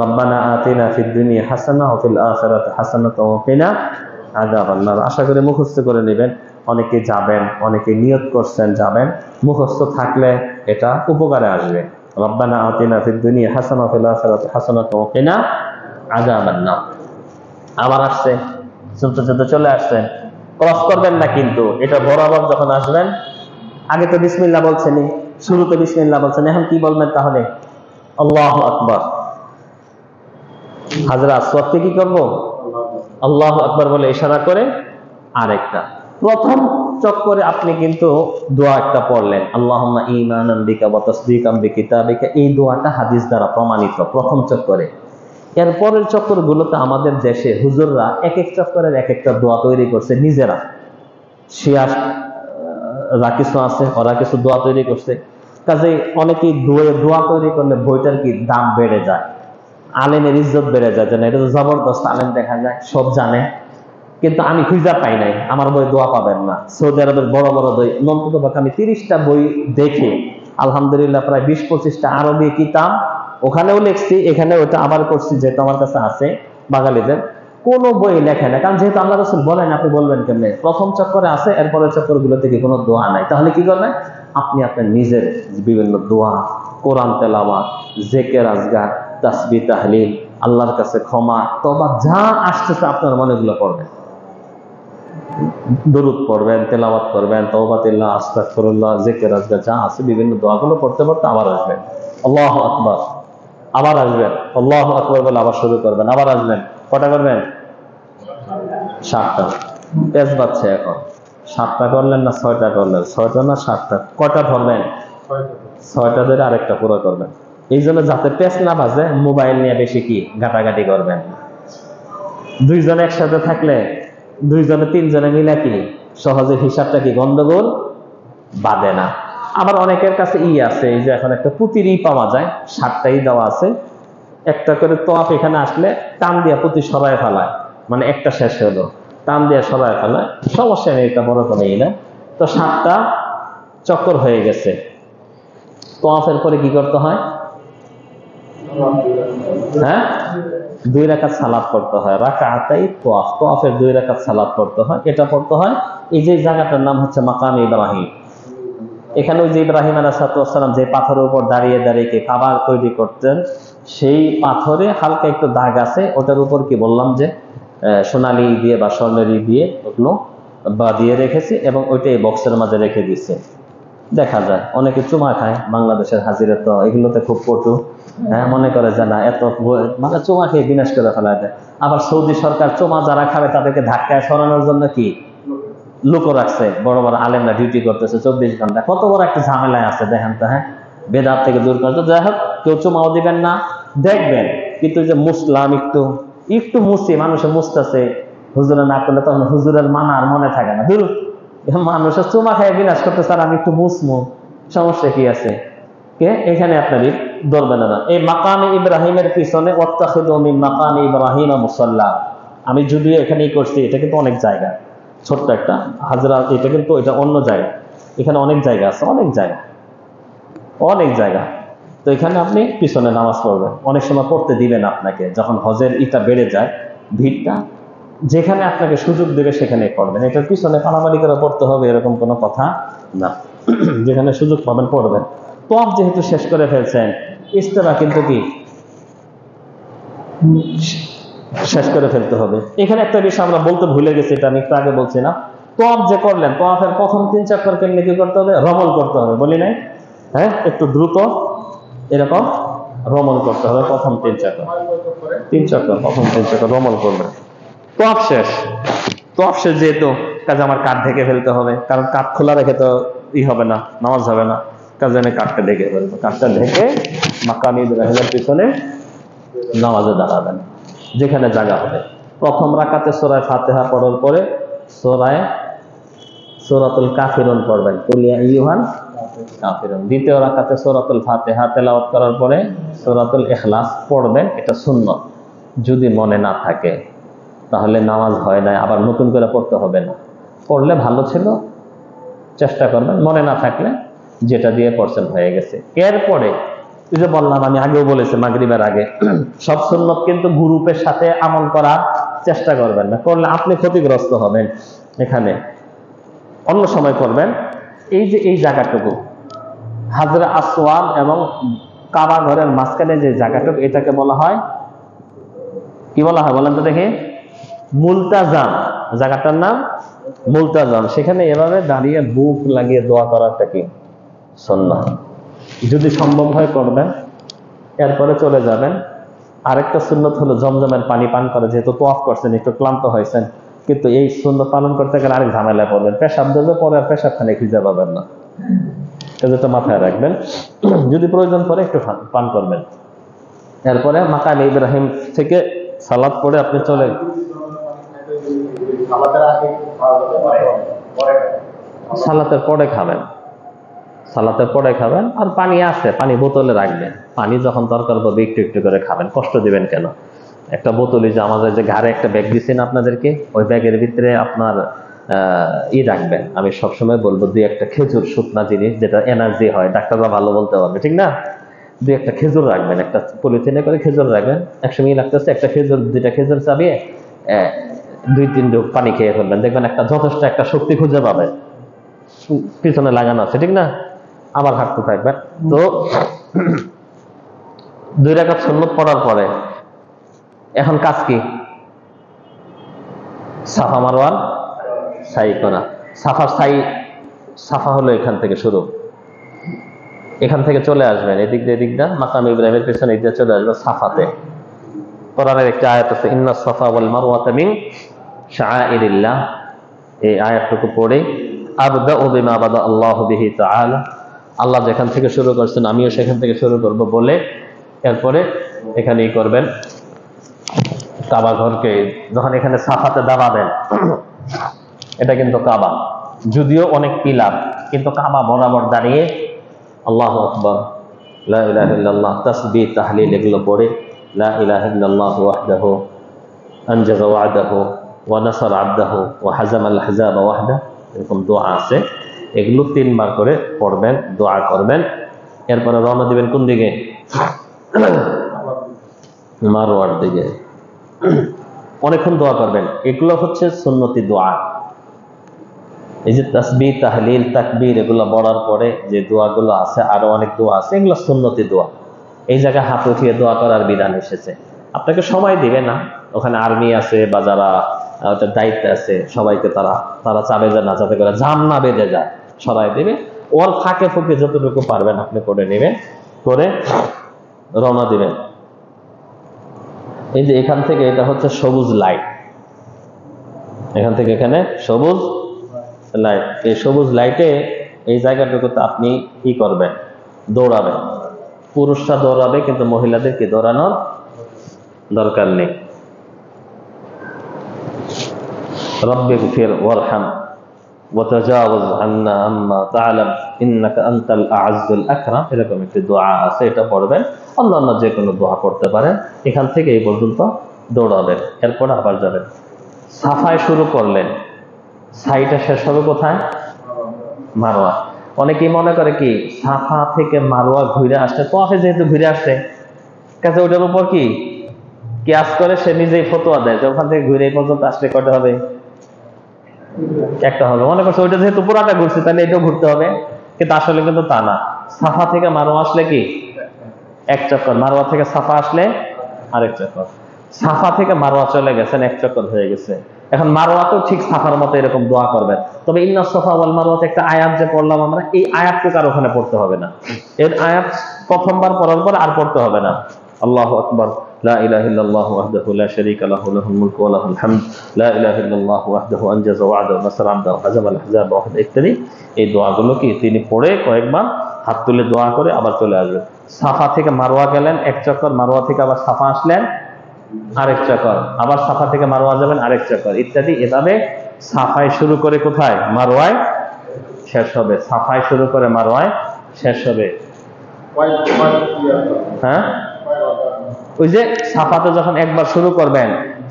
রব্বানা আতিনা ফিদ দুনিয়া হাসানাহ ওয়া ফিল আখিরাতি হাসানাতাও ওয়া কিনা আযাবান নার। আশা করি মুখস্থ করে নেবেন। অনেকে যাবেন, অনেকে নিয়ত করছেন যাবেন, মুখস্থ থাকলে এটা উপকারে আসবে। রব্বানা আতিনা ফিদ দুনিয়া হাসানাহ ওয়া ফিল আখিরাতি হাসানাতাও ওয়া কিনা আযাবান নার। আবার আসছে, চলতে চলে আসছেন, ক্রস করবেন না কিন্তু, এটা বরাবর যখন আসবেন, আগে তো বিসমিল্লাহ বলছেনই, শুরুতে বিসমিল্লাহ বলছেন, এখন কি বলবেন তাহলে? আল্লাহু আকবার। হাজরা আসওয়াদকে কি করব? আল্লাহু আকবার বলে ইশারা করে আরেকটা। প্রথম চক্করে আপনি কিন্তু দোয়া একটা পড়লেন, আল্লাহুম্মা ঈমানান বিকা ওয়া তাসদীকাম বিকিতাবিকা, এই দোয়াটা হাদিস দ্বারা প্রমাণিত প্রথম চক্করে। এরপরের চক্করগুলোতে আমাদের দেশে হুজুররা এক এক চক্করের এক একটা দোয়া তৈরি করছে নিজেরা। শিয়ারা কিছু আছে, ওরা কিছু দোয়া তৈরি করছে। কাজে অনেকেই দোয়া তৈরি করলে বইটার কি দাম বেড়ে যায়, আলেমের ইজ্জত বেড়ে যায়, যেন এটা তো জবরদস্ত আলেম দেখা যায়, সব জানে, কিন্তু আমি খুঁজে পাই নাই, আমার বই দোয়া পাবেন না। সৌদি আরবের বড় বড় বই, নন্তপক্ষে আমি 30টা বই দেখি, আলহামদুলিল্লাহ প্রায় 20-25টা আরবি কিতাব ওখানেও লিখছি, এখানে ওটা আবার করছি, যেহেতু আমার কাছে আছে বাঙালিদের, কোনো বই লেখে না। কারণ যেহেতু আল্লাহ রাসূল বলেন, আপনি বলবেন কেমনে? প্রথম চক্করে আছে, এরপরের চক্করগুলো থেকে কোনো দোয়া নাই। তাহলে কি করবেন? আপনি আপনার নিজের বিভিন্ন দোয়া, কোরআন তেলাওয়াত, জিকির আজকার, তাসবিহ তাহলিল, আল্লাহর কাছে ক্ষমা, তওবা, যা আসতেছে আপনার মনেগুলো পড়বেন, দরুদ পড়বেন, তেলাওয়াত করবেন, তাওবাতুল্লাহ, আস্তাগফিরুল্লাহ, জিকির আজকার যা আছে বিভিন্ন দোয়াগুলো পড়তে পড়তে আবার আসবেন, আল্লাহু আকবার, আবার আসবেন, আল্লাহু আকবার বলে আবার শুরু করবেন, আবার আসবেন। কটা করবেন? 7টা। পেঁচ বাজছে এখন। 7টা করলেন না 6টা করলেন? 6টা না 7টা? কটা ধরবেন? 6টা ধরে আরেকটা পুরো করবেন। এই জন্য যাতে পেঁচ না বাজে, মোবাইল নিয়ে বেশি কি ঘাটাঘাটি করবেন। দুইজন একসাথে থাকলে, দুইজনে 3জনে মিলে কি সহজে হিসাবটা কি গন্ডগোল বাঁধে না। আবার অনেকের কাছে আছে, এই যে এখন একটা পুঁতির পাওয়া যায়, 7টাই দেওয়া আছে, একটা করে তোয়াফ এখানে আসলে টান দিয়া পুঁতি সরায় ফেলায়, মানে একটা শেষ হলো, টান দিয়া সরায় ফেলায়, সমস্যা নেই, এটা বড় করে না। তো 7টা চক্কর হয়ে গেছে। তোয়াফের পরে কি করতে হয়? হ্যাঁ, 2 রাকাত সালাত পড়তে হয়, রাকাতাই তোয়াফ, তোয়াফের 2 রাকাত সালাত পড়তে হয়। এটা পড়তে হয়, এই যে জায়গাটার নাম হচ্ছে মাকাম ইব্রাহিম। এখানে ওই যে ইব্রাহিম আলাইহিস সালাম যে পাথরের উপর দাঁড়িয়ে দাঁড়িয়ে কাবা তৈরি করতেন, সেই পাথরে হালকা একটু দাগ আছে, ওটার উপর কি বললাম যে সোনালি দিয়ে বা স্বর্ণের দিয়ে ওগুলো বা দিয়ে রেখেছি, এবং ওইটাই বক্সের মাঝে রেখে দিচ্ছে। দেখা যায় অনেকে চুমা খায়, বাংলাদেশের হাজিরা তো এগুলোতে খুব পটু, হ্যাঁ, মনে করে যে না এত মানে চুমা খেয়ে বিনাশ করে ফেলা যায়। আবার সৌদি সরকার চুমা যারা খাবে তাদেরকে ধাক্কায় সরানোর জন্য কি লোক রাখছে, বড় বড় আলেমরা ডিউটি করতেছে 24 ঘন্টা। কত বড় একটা ঝামেলায় আছে দেখেন তো। হ্যাঁ, বেদাত থেকে দূর করতে, যাই হোক, কেউ চুমাও দিবেন না, দেখবেন কিন্তু যে মুসলাম একটু মুসি, মানুষের মুস্তাছে, হুজুরে না করলে তখন হুজুরের মানা আর মনে থাকে না, দূর মানুষের চুমা খায় বিনাশ করতে, স্যার আমি একটু মুসমু, সমস্যা কি আছে? কে এখানে আপনারই ধরবেন না। এই মাকামে ইব্রাহিমের পিছনে ওয়াত্তাখিযু মিন মাকামে ইব্রাহিম মুসাল্লা, আমি যদিও এখানেই করছি, এটা কিন্তু অনেক জায়গা, ছোট্ট একটা হাজরা, এটা কিন্তু এটা অন্য জায়গা, এখানে অনেক জায়গা আছে, অনেক জায়গা। তো এখানে আপনি পিছনে নামাজ পড়বেন, অনেক সময় পড়তে দিবেন আপনাকে, যখন হজের বেড়ে যায় ভিড়টা, যেখানে আপনাকে সুযোগ দেবে সেখানে পড়বেন। এটার পিছনে পানামারি করে পড়তে হবে এরকম কোনো কথা না, যেখানে সুযোগ পাবেন পড়বেন। তোয়াফ যেহেতু শেষ করে ফেলছেন, ইস্তেরা কিন্তু কি শেষ করে ফেলতে হবে। এখানে একটা বিষয় আমরা বলতে ভুলে গেছি, এটা আমি একটু আগে বলছি না, তোয়াফ যে করলেন, তোয়াফের প্রথম 3 চক্কর কেমনে কি করতে হবে? রমল করতে হবে, বলি নাই? হ্যাঁ, একটু দ্রুত এরকম রমল করতে হবে প্রথম 3 চক্কর, প্রথম 3 চক্কর রমল করবেন। তোয়াফ শেষ যেহেতু, কাজে আমার কাঠ ঢেকে ফেলতে হবে, কারণ কাঠ খোলা রেখে তো হবে না, নামাজ হবে না, কাজে আমি কাঠটা ঢেকে ফেলবো। কাঠটা ঢেকে মাকাম ইব্রাহিমের পিছনে নামাজে দাঁড়াবেন, যেখানে জায়গা হবে। প্রথম রাকাতে সূরা ফাতিহা পড়ার পরে সূরাতুল কাফিরুন পড়বেন, কুল ইয়া আইয়ুহাল কাফিরুন। দ্বিতীয় রাকাতে সূরাতুল ফাতিহা তেলাওয়াত করার পরে সূরাতুল ইখলাস পড়বেন, এটা সুন্নাত যদি মনে না থাকে। তাহলে নামাজ হয় না, আবার নতুন করে পড়তে হবে না। পড়লে ভালো ছিল, চেষ্টা করবেন, মনে না থাকলে যেটা দিয়ে পড়ছেন হয়ে গেছে। এরপরে এই যে বললাম, আমি আগেও বলেছি মাগরিবের আগে, সব সুন্নত কিন্তু গ্রুপের সাথে আমল করার চেষ্টা করবেন না, করলে আপনি ক্ষতিগ্রস্ত হবেন। এখানে অন্য সময় করবেন। এই যে এই জায়গাটুকু হাজরা আসওয়াদ এবং কাবা ঘরের মাঝখানে যে জায়গাটুকু, এটাকে বলা হয় কি বলা হয় বলেন তো দেখি? মুলতাজাম। জায়গাটার নাম মুলতাজাম। সেখানে এভাবে দাঁড়িয়ে বুক লাগিয়ে দোয়া করাটা কি সুন্নাহ। যদি সম্ভব হয় করবেন, এরপরে চলে যাবেন। আরেকটা সুন্নত হলো জমজমের পানি পান করে। যেহেতু তোয়াফ করছেন, একটু ক্লান্ত হয়েছেন, কিন্তু এই সুন্নত পালন করতে গেলে আরেক ঝামেলায় পড়বেন, পেশাব দেবে, পরে আর পেশাবখানে খুঁজে পাবেন না। এটা মাথায় রাখবেন। যদি প্রয়োজন পড়ে একটু পান করবেন। এরপরে মাকাম ইব্রাহিম থেকে সালাত পড়ে আপনি চলে, সালাতের পরে খাবেন, সালাতের পরে খাবেন। আর পানি আছে, পানি বোতলে রাখবেন। পানি যখন দরকার হবে একটু একটু করে খাবেন, কষ্ট দিবেন কেন? একটা বোতলে যে আমাদের যে ঘাড়ে একটা ব্যাগ দিচ্ছেন আপনাদেরকে, ওই ব্যাগের ভিতরে আপনার রাখবেন। আমি সবসময় বলবো 2-1 খেজুর, শুকনা জিনিস, যেটা এনার্জি হয়, ডাক্তাররা ভালো বলতে পারবে, ঠিক না? 2-1 খেজুর রাখবেন, একটা পলিথিনে করে খেজুর রাখবেন। 100 মিলি লাগতেছে, একটা খেজুর, 2টা খেজুর চাবিয়ে 2-3 ঢোক পানি খেয়ে ফেলবেন, দেখবেন একটা যথেষ্ট একটা শক্তি খুঁজে পাবেন। পিছনে লাগানো আছে, ঠিক না? আবার হাঁটতে থাকবেন। তো 2 রাকাত সুন্নত পড়ার পরে এখন কাজ কি? সাফা মারওয়ার সাই করা। সাফার সাই, সাফা হলো এখান থেকে শুরু, এখান থেকে চলে আসবেন এদিক দিয়ে মাকাম ইব্রাহিমের পেছনে এদিক দিয়ে চলে আসবেন সাফাতে। কোরআনের একটা আয়াত আছে, ইন্নাস সাফা ওয়াল মারওয়াতা মিন শাআইরিল্লাহ। এই আয়াতটুকু পড়ে আবদাউ বিমা বাদা আল্লাহু বিহি তাআলা, আল্লাহ যেখান থেকে শুরু করছেন আমিও সেখান থেকে শুরু করব বলে, এরপরে এখানেই করবেন কাবা ঘরকে। যখন এখানে সাফাতে দাঁড়াবেন, এটা কিন্তু কাবা, যদিও অনেক পিলার, কিন্তু কাবা বরাবর দাঁড়িয়ে আল্লাহু আকবার, লা ইলাহা ইল্লাল্লাহ, তাসবিহ তাহলিল এগুলো পড়ে, লা ইলাহা ইল্লাল্লাহু ওয়াহদাহু আনজাযা ওয়া'দাহু ওয়া নাসারা 'আবদাহু ওয়া হাজামাল আহজাবা ওয়াহদা, এরকম দোয়া আছে, এগুলো 3 বার করে পড়বেন, দোয়া করবেন। এরপরে রওনা দিবেন কোন দিকে? মারওয়ার দিকে। অনেকক্ষণ দোয়া করবেন। এগুলো হচ্ছে সুন্নতি দোয়া। এই যে তাসবিহ তাহলিল তাকবীর এগুলো পড়ার পরে যে দোয়াগুলো আছে, আরো অনেক দোয়া আছে, এগুলো সুন্নতি দোয়া। এই জায়গায় হাত উঠিয়ে দোয়া করার বিধান এসেছে। আপনাকে সময় দিবে না, ওখানে আর্মি আছে বা যারা ওটার দায়িত্বে আছে, সবাইকে তারা চাবে যে না যাতে করে জাম না বেঁধে যায়, সবাই দিবে। ওর ফাঁকে ফুঁকে যতটুকু পারবেন আপনি করে নেবেন, করে রওনা দিবেন। এই যে এখান থেকে, এটা হচ্ছে সবুজ লাইট, এখান থেকে এখানে সবুজ লাইট। এই সবুজ লাইটে এই জায়গাটুকুতে আপনি কি করবেন? দৌড়াবেন। পুরুষরা দৌড়াবে, কিন্তু মহিলাদেরকে দৌড়ানোর দরকার নেই। রব্বিগফির ওয়ারহাম ওয়া তাজাওয়াজ আন্না আম্মা তা'লাম ইন্নাকা আনতাল আ'আজ্জুল আকরাম, এরকম একটি দোয়া আছে, এটা পড়বেন। অন্যান্য যে কোনো দোয়া পড়তে পারেন। এখান থেকে এই পর্যন্ত দৌড়াবেন, এরপর আবার যাবেন। সাফায় শুরু করলেন, সাইটা শেষ হবে কোথায়? মারওয়া। অনেকেই মনে করে কি সাফা থেকে মারওয়া ঘুরে আসছে, তোয়াফে যেহেতু ঘুরে আসছে, কাছে ওটার উপর কি কিয়াস করে সে নিজেই ফতোয়া দেয় যে ওখান থেকে ঘুরে এই পর্যন্ত আসলে কয়টা হবে? একটা হবে। মনে করছে ওইটা যেহেতু পুরাটা ঘুরছে, তাহলে এটাও ঘুরতে হবে, কিন্তু আসলে কিন্তু তা না। সাফা থেকে মারওয়া আসলে কি 1 চক্কর, মারওয়া থেকে সাফা আসলে আরেক চক্কর। সাফা থেকে মারওয়া চলে গেছেন, 1 চক্কর হয়ে গেছে। এখন মারওয়াতেও ঠিক সাফার মতো এরকম দোয়া করবেন। তবে ইন্নাস সাফা ওয়াল মারওয়াতে একটা আয়াত যে পড়লাম আমরা, এই আয়াতটুকু আর ওখানে পড়তে হবে না। এর আয়াত প্রথমবার পড়ার পর আর পড়তে হবে না। আল্লাহু আকবার, লা ইলাহা ইল্লাল্লাহু ওয়াহদাহু লা শারীকা লাহু লাহুল মুলকু ওয়া লাহুল হামদ, লা ইলাহা ইল্লাল্লাহু ওয়াহদাহু আনজাযা ওয়া'দাহু ওয়া নাসারা 'আবদাহু ওয়া হাজামাল আহজাবা ওয়াহদা ইত্যাদি। এই দোয়াগুলো কি তিনি পড়ে কয়েকবার হাত তুলে দোয়া করে আবার চলে আসবেন। সাফা থেকে মারওয়া গেলেন 1 চক্কর, মারওয়া থেকে আবার সাফা আসলেন আরেক চক্কর, আবার সাফা থেকে মারওয়া যাবেন আরেক চক্কর, ইত্যাদি। এভাবে সাফায় শুরু করে কোথায়? মারওয়ায় শেষ হবে। সাফায় শুরু করে মারওয়ায় শেষ হবে। হ্যাঁ, ওই যে সাফাতে যখন একবার শুরু করবেন,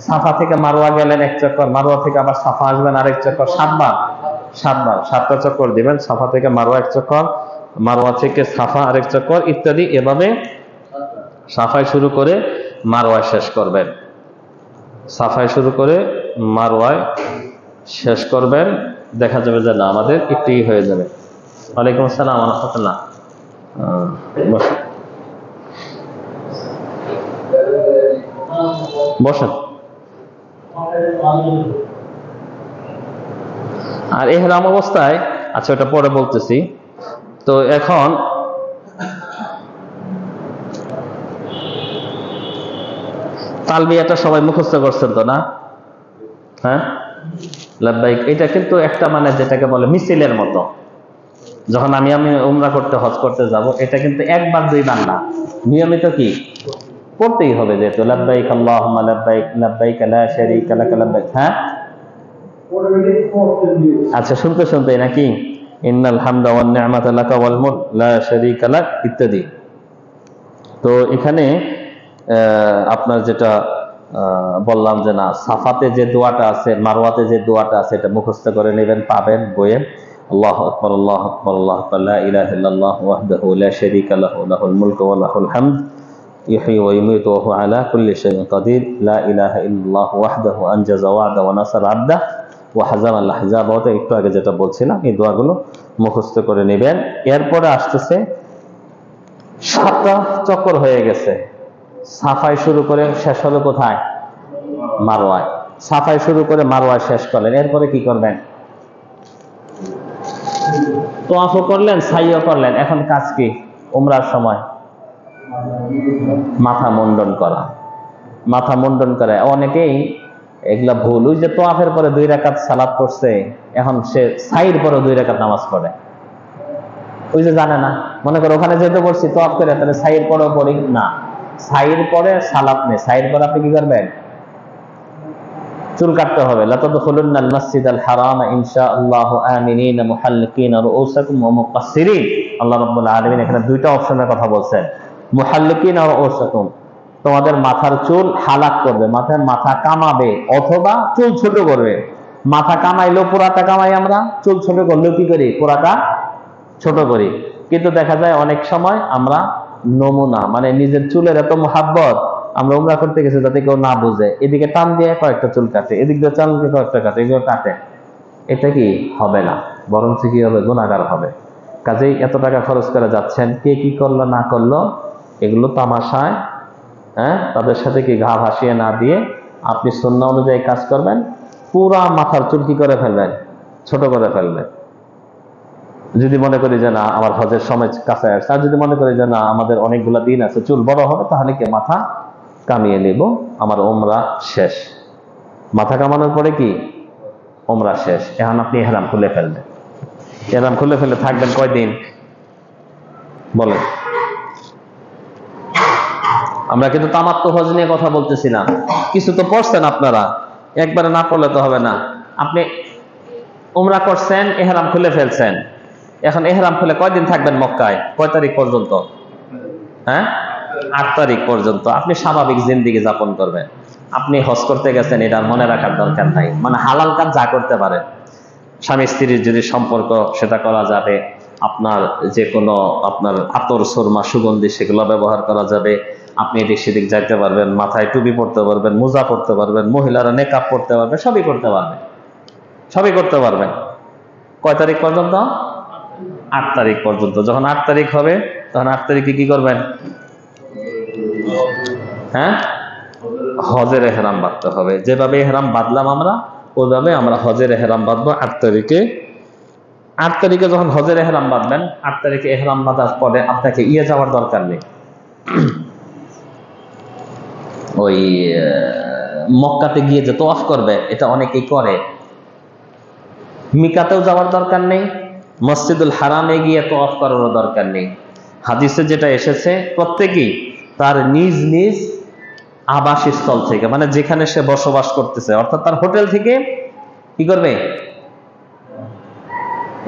সাফা থেকে মারোয়া গেলেন এক চক্কর, মারোয়া থেকে আবার সাফা আসবেন আরেক চক্কর, 7 বার 7টা চক্কর দিবেন। সাফা থেকে মারোয়া এক চক্কর, মারোয়া থেকে সাফা আরেক চক্কর ইত্যাদি, এভাবে সাফায় শুরু করে মারোয়ায় শেষ করবেন। সাফায় শুরু করে মারোয়ায় শেষ করবেন। দেখা যাবে যে না আমাদের একটুই হয়ে যাবে। ওয়ালাইকুম আসসালাম ওয়া রাহমাতুল্লাহ। বসেন। আর ইহরাম অবস্থায়, আচ্ছা ওটা পরে বলতেছি। তো এখন তালবিয়াটা সবাই মুখস্থ করছেন তো না? হ্যাঁ, লাব্বাইক। এটা কিন্তু একটা মানে যেটাকে বলে মিছিলের মতো। যখন আমি উমরা করতে, হজ করতে যাব, এটা কিন্তু একবার দুইবার না, নিয়মিত কি পড়তেই হবে। যেহেতু লাব্বাইক আল্লাহুম্মা লাব্বাইক, লাব্বাইক লা শারীকা লাক লাব্বাইক। হ্যাঁ, আচ্ছা শুনতে শুনতে নাকি ইন্নাল হামদা ওয়ান নি'মাতা লাকা ওয়াল মুলক লা শারীকা লাক ইত্যাদি। তো এখানে আপনার যেটা বললাম যে না, সাফাতে যে দোয়াটা আছে, মারওয়াতে যে দোয়াটা আছে, এটা মুখস্থ করে নেবেন, পাবেন বইয়ে। আল্লাহু আকবার, আল্লাহু আকবার, আল্লাহু আকবার, লা ইলাহা ইল্লাল্লাহ ওয়াহদাহু লা শারীকা লাহু, লাহুল মুলকু ওয়া লাহুল হামদ, ইহয়ি ওয়া ইউমীতু ওয়া হুয়া আলা কুল্লি শাইইন কাদির, লা ইলাহা ইল্লাল্লাহ ওয়াহদাহু আনজাযা ওয়া'দাহু ওয়া নাসারা 'abদাহু ওয়া হাজামাল আহজাব। একটু আগে যেটা বলছিলাম, এই দোয়াগুলো মুখস্থ করে নেবেন। এরপরে আসতেছে 7টা চক্কর হয়ে গেছে, সাফাই শুরু করে শেষ হবে কোথায়? মারওয়ায়। সাফাই শুরু করে মারওয়ায় শেষ করলেন। এরপরে কি করবেন? তাওয়াফও করলেন, সাইও করলেন। এখন কাজ কি? উমরার সময় মাথা মুন্ডন করা। মাথা মুন্ডন করে অনেকেই এগুলা ভুল। ওই যে তাওয়াফের পরে 2 রাকাত সালাত করছে, এখন সে সাইর পরে 2 রাকাত নামাজ পড়ে। ওই যে জানে না, মনে করো ওখানে যেতে বলছি তাওয়াফ করে, তাহলে সাইর পরেও পড়ি না। সাইর পরে সালাত নেই, সাইর পরে আপনি কি করবেন? চুল কাটতে হবে। লা তাদখুলুন্নাল মাসজিদাল হারাম ইনশাআল্লাহু আমিনিনা মুহাল্লিকিনা রুউসাকুম ওয়া মুকাসসিরিন। আল্লাহ রাব্বুল আলামিন এখানে 2টা অপশনের কথা বলছেন। মুহাল্লিকিনা রুউসাকুম, তোমাদের মাথার চুল হালাক করবে, মাথা কামাবে অথবা চুল ছোট করবে। মাথা কামাইলেও পুরাটা কামাই আমরা, চুল ছোট করলেও কি করি? পুরাটা ছোট করি। কিন্তু দেখা যায় অনেক সময় আমরা নমুনা, মানে নিজের চুলের এত মুহাব্বত, আমরা উমরা করতে গেছি যাতে কেউ না বুঝে, এদিকে টান দিয়ে কয়েকটা চুল কাটে, এদিক দিয়ে টান দিয়ে কয়েকটা কাটে, এগুলো কাটে। এটা কি হবে না, বরঞ্চ কি হবে? গুনাহগার হবে। কাজেই এত টাকা খরচ করে যাচ্ছেন, কে কি করলো না করলো এগুলো তামাশায়, হ্যাঁ, তাদের সাথে কি ঘা ভাসিয়ে না দিয়ে আপনি সুন্নাহ অনুযায়ী কাজ করবেন। পুরা মাথার চুল কি করে ফেলবেন? ছোট করে ফেলবেন। যদি মনে করি যে না আমার হজের সময় কাছে আসছে, আর যদি মনে করি যে না আমাদের অনেকগুলা দিন আছে, চুল বড় হবে, তাহলে কি মাথা কামিয়ে নেব, আমার উমরা শেষ। মাথা কামানোর পরে কি উমরা শেষ। এখন আপনি ইহরাম খুলে ফেলবেন। ইহরাম খুলে ফেলে থাকবেন কয়দিন বলেন? আমরা কিন্তু তামাত্তু হজ নিয়ে কথা বলতেছিলাম। কিছু তো পড়ছেন আপনারা, একবারে না পড়লে তো হবে না। আপনি উমরা করছেন, ইহরাম খুলে ফেলছেন, এখন ইহরাম খুলে কয়দিন থাকবেন মক্কায়? কয় তারিখ পর্যন্ত? হ্যাঁ, 8 তারিখ পর্যন্ত আপনি স্বাভাবিক জিন্দেগি যাপন করবেন। আপনি হজ করতে গেছেন, এটা মনে রাখার দরকার নাই। মানে হালাল কাজ যা করতে পারেন, স্বামী স্ত্রীর যদি সম্পর্ক, সেটা করা যাবে। আপনার যে কোনো আপনার আতর, সুরমা, সুগন্ধি, সেগুলো ব্যবহার করা যাবে। আপনি এদিক সেদিক যাইতে পারবেন, মাথায় টুপি পড়তে পারবেন, মোজা পড়তে পারবেন, মহিলারা নেকাব পড়তে পারবে, সবই করতে পারবেন, সবই করতে পারবেন। কয় তারিখ পর্যন্ত? 8 তারিখ পর্যন্ত। যখন 8 তারিখ হবে, তখন 8 তারিখে কি করবেন? হ্যাঁ, হজের এহরাম বাঁধতে হবে। যেভাবে এহরাম বাঁধলাম আমরা, ওইভাবে আমরা হজের এহরাম বাঁধবো 8 তারিখে। 8 তারিখে যখন হজের এহরাম বাঁধবেন, 8 তারিখে এহরাম বাঁধার পরে আপনাকে যাওয়ার দরকার নেই। ওই মক্কাতে গিয়ে যে তাওয়াফ করবে, এটা অনেকেই করে। মিকাতেও যাওয়ার দরকার নেই, মসজিদুল হারামে গিয়ে তাওয়াফ করারও দরকার নেই। হাদিসে যেটা এসেছে, প্রত্যেকেই তার নিজ নিজ আবাসস্থল থেকে, মানে যেখানে সে বসবাস করতেছে, অর্থাৎ তার হোটেল থেকে কি করবে?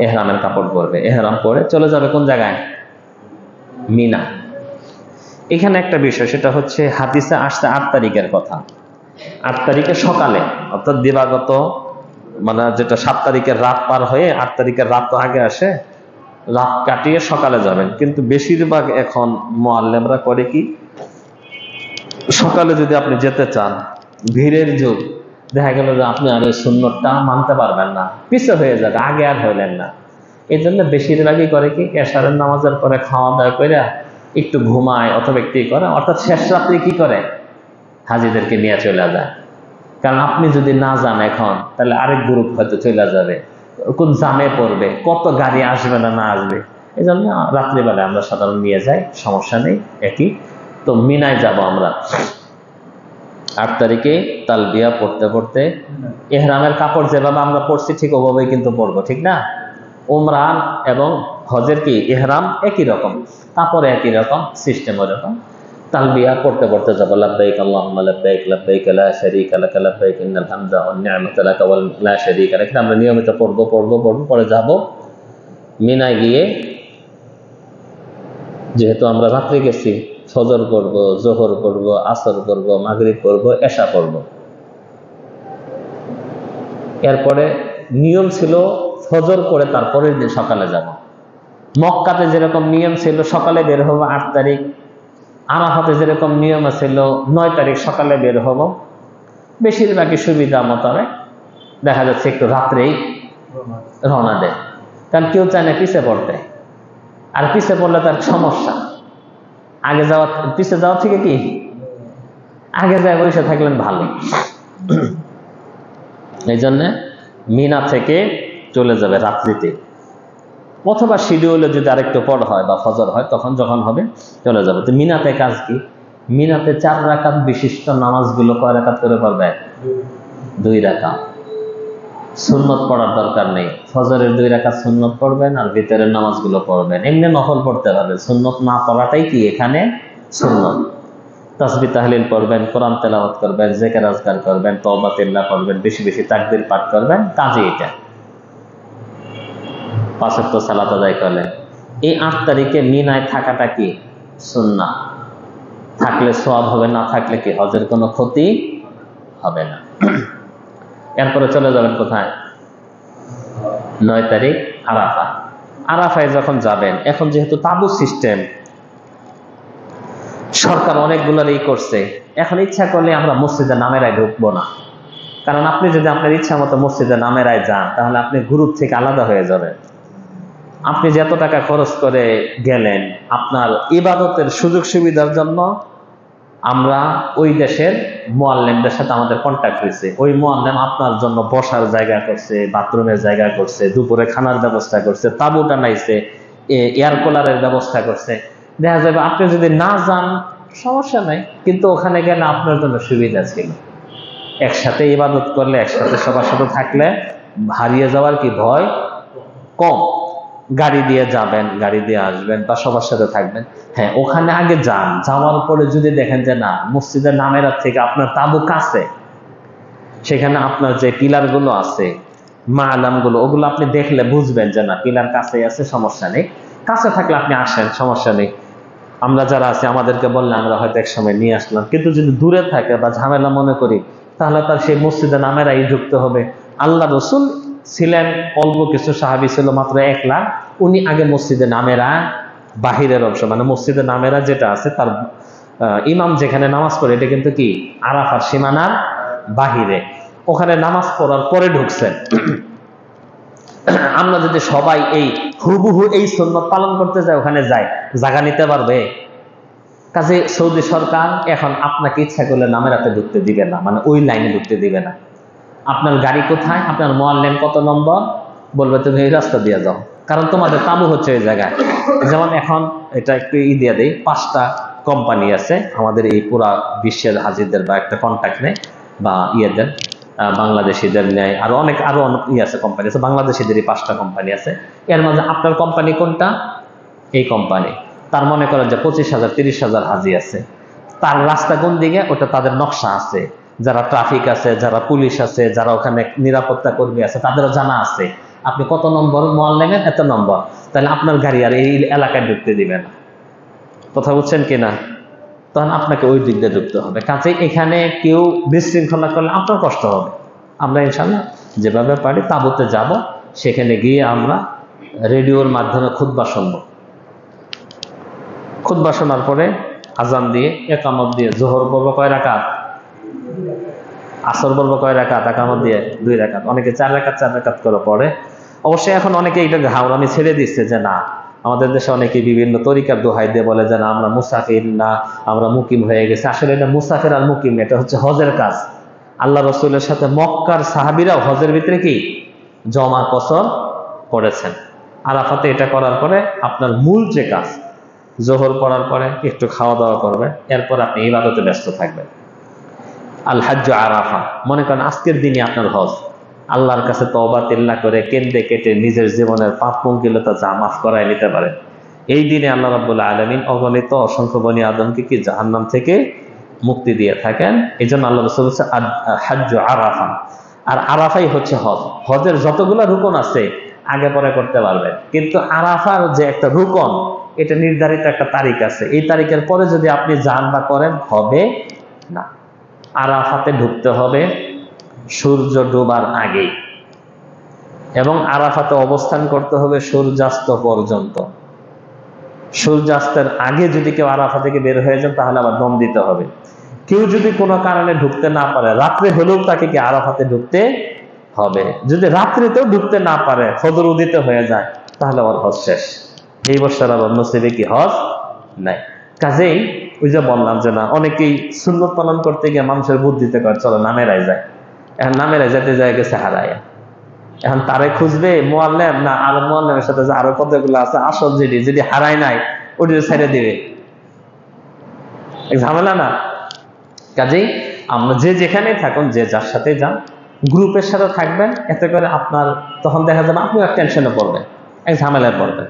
এহরামের কাপড় পরবে। এহরাম পরে চলে যাবে কোন জায়গায়? মিনা। এখানে একটা বিষয়, সেটা হচ্ছে হাদিসে আসছে 8 তারিখের কথা। 8 তারিখে সকালে, অর্থাৎ দিবাগত মানে যেটা 7 তারিখের রাত পার হয়ে 8 তারিখের রাত তো আগে আসে, রাত কাটিয়ে সকালে যাবেন। কিন্তু বেশিরভাগ এখন মুআল্লিমরা করে কি, সকালে যদি আপনি যেতে চান, ভিড়ের যুগ, দেখা গেল যে আপনি আর ওই সুন্নতটা মানতে পারবেন না, পিছে হয়ে যাবে, আগে আর হইলেন না। এই জন্য বেশিরভাগই করে কি, এশারের নামাজের পরে খাওয়া দাওয়া করে একটু ঘুমায় অথবা একটু করে, অর্থাৎ শেষ রাত্রে কি করে, হাজিদেরকে নিয়ে চলে যায়। কারণ আপনি যদি না যান এখন, তাহলে আরেক গ্রুপ হয়তো চলে যাবে, কোন জামে পড়বে, কত গাড়ি আসবে না না আসবে। এই জন্য রাত্রিবেলায় আমরা সাধারণ নিয়ে যাই, সমস্যা নেই। একই তো মিনায় যাব আমরা 8 তারিখে তালবিয়া পড়তে পড়তে, ইহরামের কাপড় যেভাবে আমরা পড়ছি ঠিক ওভাবেই কিন্তু পড়বো, ঠিক না? উমরান এবং হজের কি ইহরাম একই রকম, কাপড় একই রকম, সিস্টেম এরকম। তালবিয়া পড়তে পড়তে যাবো, লাব্বাইক আল্লাহুম্মা লাব্বাইক লাব্বাইক লা শারীকা লাকা লাব্বাইক ইন্নাল হামদা ওয়ান নি'মাতা লাকা ওয়া লা শারীকা লাক। আমরা নিয়মিত পড়বো পরে যাব মিনায় গিয়ে, যেহেতু আমরা রাত্রে গেছি, ফজর করব, জোহর করব, আসর করব, মাগরিব করব, এশা করব। এরপরে নিয়ম ছিল ফজর করে তারপরের দিন সকালে যাব। মক্কাতে যেরকম নিয়ম ছিল সকালে বের হব 8 তারিখ, আরাফাতে যেরকম নিয়ম ছিল 9 তারিখ সকালে বের হব। বেশিরভাগই সুবিধা মোতাবেক দেখা যাচ্ছে একটু রাত্রেই রওনা দেয়, কারণ কেউ চায় না পিছে পড়তে, আর পিছে পড়লে তার সমস্যা। আগে যাওয়া, পিছে যাওয়া থেকে কি আগে যায় বসে থাকলেন ভালো। এই জন্যে মিনা থেকে চলে যাবে রাত্রিতে, অথবা শিডিউলে যদি আরেকটু পর হয় বা ফজর হয়, তখন যখন হবে চলে যাবে। তো মিনাতে কাজ কি, মিনাতে 4 রাকাত বিশিষ্ট নামাজগুলো কয় রাকাত করে পড়বে? 2 রাকাত। সুন্নত পড়ার দরকার নেই, ফজরের 2 রাকাত সুন্নত পড়বেন আর ভিতরের নামাজগুলো পড়বেন। এমনি নফল পড়তে হবে, সুন্নত না পড়াটাই কি এখানে সুন্নত। তাসবিহ তাহলিল পড়বেন, কোরআন তেলাওয়াত করবেন, জিকির আজকার করবেন, তওবা তিল্লাহ পড়বেন, বেশি বেশি তাকবীর পাঠ করবেন, কাজে এটা 5 ওয়াক্ত সালাত আদায় করলেন। এই 8 তারিখে মিনায় থাকাটা কি সুন্নাহ, থাকলে সওয়াব হবে, না থাকলে কি হজের কোনো ক্ষতি হবে না। এরপরে চলে যাবেন কোথায়? 9 তারিখ আরাফা। আরাফায় যখন যাবেন, এখন যেহেতু তাবু সিস্টেম, সরকার অনেকগুলোর এই করছে, এখন ইচ্ছা করলে আমরা মসজিদে নামেরায় ঢুকবো না। কারণ আপনি যদি আপনার ইচ্ছা মতো মসজিদে নামেরায় যান, তাহলে আপনি গ্রুপ থেকে আলাদা হয়ে যাবেন। আপনি যত টাকা খরচ করে গেলেন, আপনার ইবাদতের সুযোগ সুবিধার জন্য আমরা ওই দেশের মুআল্লিমদের সাথে আমাদের কন্ট্যাক্ট হয়েছে। ওই মুআল্লিম আপনার জন্য বসার জায়গা করছে, বাথরুমের জায়গা করছে, দুপুরে খানার ব্যবস্থা করছে, তাঁবু টানাইছে, এয়ার কুলারের ব্যবস্থা করছে। দেখা যাবে আপনি যদি না যান সমস্যা নাই, কিন্তু ওখানে গেলে আপনার জন্য সুবিধা ছিল। একসাথে ইবাদত করলে, একসাথে সবার সাথে থাকলে হারিয়ে যাওয়ার কি ভয় কম। গাড়ি দিয়ে যাবেন, গাড়ি দিয়ে আসবেন, বা সবার সাথে থাকবেন। হ্যাঁ, ওখানে আগে যান, যাওয়ার পরে যদি দেখেন যে না, মসজিদের নামের থেকে আপনার তাবু কাছে, সেখানে আপনার যে পিলার গুলো আছে, মালাম গুলো, ওগুলো আপনি দেখলে বুঝবেন যে না, পিলার কাছে আছে, সমস্যা নেই। কাছে থাকলে আপনি আসেন, সমস্যা নেই। আমরা যারা আছি আমাদেরকে বললে আমরা হয়তো এক সময় নিয়ে আসলাম, কিন্তু যদি দূরে থাকে বা ঝামেলা মনে করি, তাহলে তার সেই মসজিদে নামেরাই ঢুকতে হবে। আল্লাহ রসুল ছিলেন, অল্প কিছু সাহাবী ছিল মাত্র 1 লাখ। উনি আগে মসজিদে নামেরা বাহিরের অংশ, মানে মসজিদে নামেরা যেটা আছে, তার ইমাম যেখানে নামাজ পড়ে, এটা কিন্তু কি আরাফার সীমানার বাহিরে, ওখানে নামাজ পড়ার পরে ঢুকছেন। আমরা যদি সবাই এই হুবহু এই সুন্নত পালন করতে যাই, ওখানে যাই, জায়গা নিতে পারবে? কাজে সৌদি সরকার এখন আপনাকে ইচ্ছা করলে নামেরাতে ঢুকতে দিবে না, মানে ওই লাইনে ঢুকতে দিবে না। আপনার গাড়ি কোথায়, আপনার মুআল্লিম কত নম্বর, বলবে তুমি এই রাস্তা দিয়ে যাও, কারণ তোমাদের তাবু হচ্ছে ওই জায়গায়। যেমন এখন এটা একটু দিয়ে দেই, 5টা কোম্পানি আছে আমাদের এই পুরা বিশ্বের হাজিদের, বা একটা কন্ট্যাক্ট নেই বা ইয়েদের, বাংলাদেশিদের নেয়, আরো অনেক আছে কোম্পানি আছে, বাংলাদেশিদেরই 5টা কোম্পানি আছে। এর মাঝে আপনার কোম্পানি কোনটা? এই কোম্পানি। তার মনে করেন যে 25,000 30,000 হাজি আছে, তার রাস্তা কোন দিকে, ওটা তাদের নকশা আছে। যারা ট্রাফিক আছে, যারা পুলিশ আছে, যারা ওখানে নিরাপত্তা কর্মী আছে, তাদেরও জানা আছে আপনি কত নম্বর মুআল্লিমের, এত নম্বর, তাহলে আপনার গাড়ি আর এই এলাকায় ঢুকতে দিবে না। কথা বুঝছেন কিনা? তখন আপনাকে ওই দিক দিয়ে ঢুকতে হবে। কাজেই এখানে কেউ বিশৃঙ্খলা করলে আপনার কষ্ট হবে। আমরা ইনশাআল্লাহ যেভাবে পারি তাঁবুতে যাব, সেখানে গিয়ে আমরা রেডিওর মাধ্যমে খুতবা শুনবো। খুতবা শোনার পরে আজান দিয়ে একামত দিয়ে জোহর পড়বো কয় রাকাত, আসর পড়বো কয় রাকাত, একামত দিয়ে 2 রাকাত, অনেকে 4 রাকাত করে পড়ে। অবশ্যই এখন অনেকে এটা ঘাওড়ামি ছেড়ে দিচ্ছে যে না, আমাদের দেশে অনেকে বিভিন্ন তরিকার দোহাই দিয়ে বলে যে না আমরা মুসাফির না, আমরা মুকিম হয়ে গেছে। আসলে এটা মুসাফির আর মুকিম, এটা হচ্ছে হজের কাজ। আল্লাহ রসুলের সাথে মক্কার সাহাবীরাও হজের ভিতরে কি জমা কসর করেছেন। আরাফাতে এটা করার পরে আপনার মূল যে কাজ, জোহর পড়ার পরে একটু খাওয়া দাওয়া করবে, এরপর আপনি ইবাদতে ব্যস্ত থাকবেন। আল হাজ্জু আরাফা, মনে করেন আজকের দিনই আপনার হজ। আল্লাহর কাছে তওবা তিল্লা করে কেঁদে কেটে নিজের জীবনের পাপ পঙ্কিলতা যা মাফ করায় নিতে পারে। এই দিনে আল্লাহ রাব্বুল আলামিন অগণিত অসংখ্য বনি আদমকে কি জাহান্নাম থেকে মুক্তি দিয়ে থাকেন। এই জন্য আল্লাহ রাসূল বলেছে হাজ্জু আরাফা। আর আরাফাই হচ্ছে হজ। হজের যতগুলো রুকন আছে আগে পরে করতে পারবেন, কিন্তু আরাফার যে একটা রুকন, এটা নির্ধারিত একটা তারিখ আছে। এই তারিখের পরে যদি আপনি যান বা করেন হবে না। আরাফাতে ঢুকতে হবে সূর্য ডোবার আগেই, এবং আরাফাতে অবস্থান করতে হবে সূর্যাস্ত পর্যন্ত। সূর্যাস্তের আগে যদি কেউ আরাফা থেকে বের হয়ে যান তাহলে আবার দম দিতে হবে। কেউ যদি কোনো কারণে ঢুকতে না পারে, রাত্রে হলেও তাকে কি আরাফাতে ঢুকতে হবে। যদি রাত্রিতেও ঢুকতে না পারে, ফজর উদিত হয়ে যায়, তাহলে আবার হজ শেষ। এই বছর আবার নসিবে কি হজ নাই। কাজেই ওই যে বললাম যে না, অনেকেই সুন্নত পালন করতে গিয়ে মানুষের বুদ্ধিতে করে চলো নামেরাই যায়। এখন নামেরাই যেতে যায় গেছে হারায়, এখন তারে খুঁজবে মুআল্লিম না আর মুআল্লিমের সাথে যে আরো কতগুলো আছে আসল যেটি হারায় নাই ওটি ছেড়ে দিবে, ঝামেলা না। কাজেই আমরা যে যেখানেই থাকুন, যে যার সাথে যান, গ্রুপের সাথে থাকবেন, এতে করে আপনার তখন দেখা যাবে আপনিও এক টেনশনে পড়বেন, এক ঝামেলায় পড়বেন।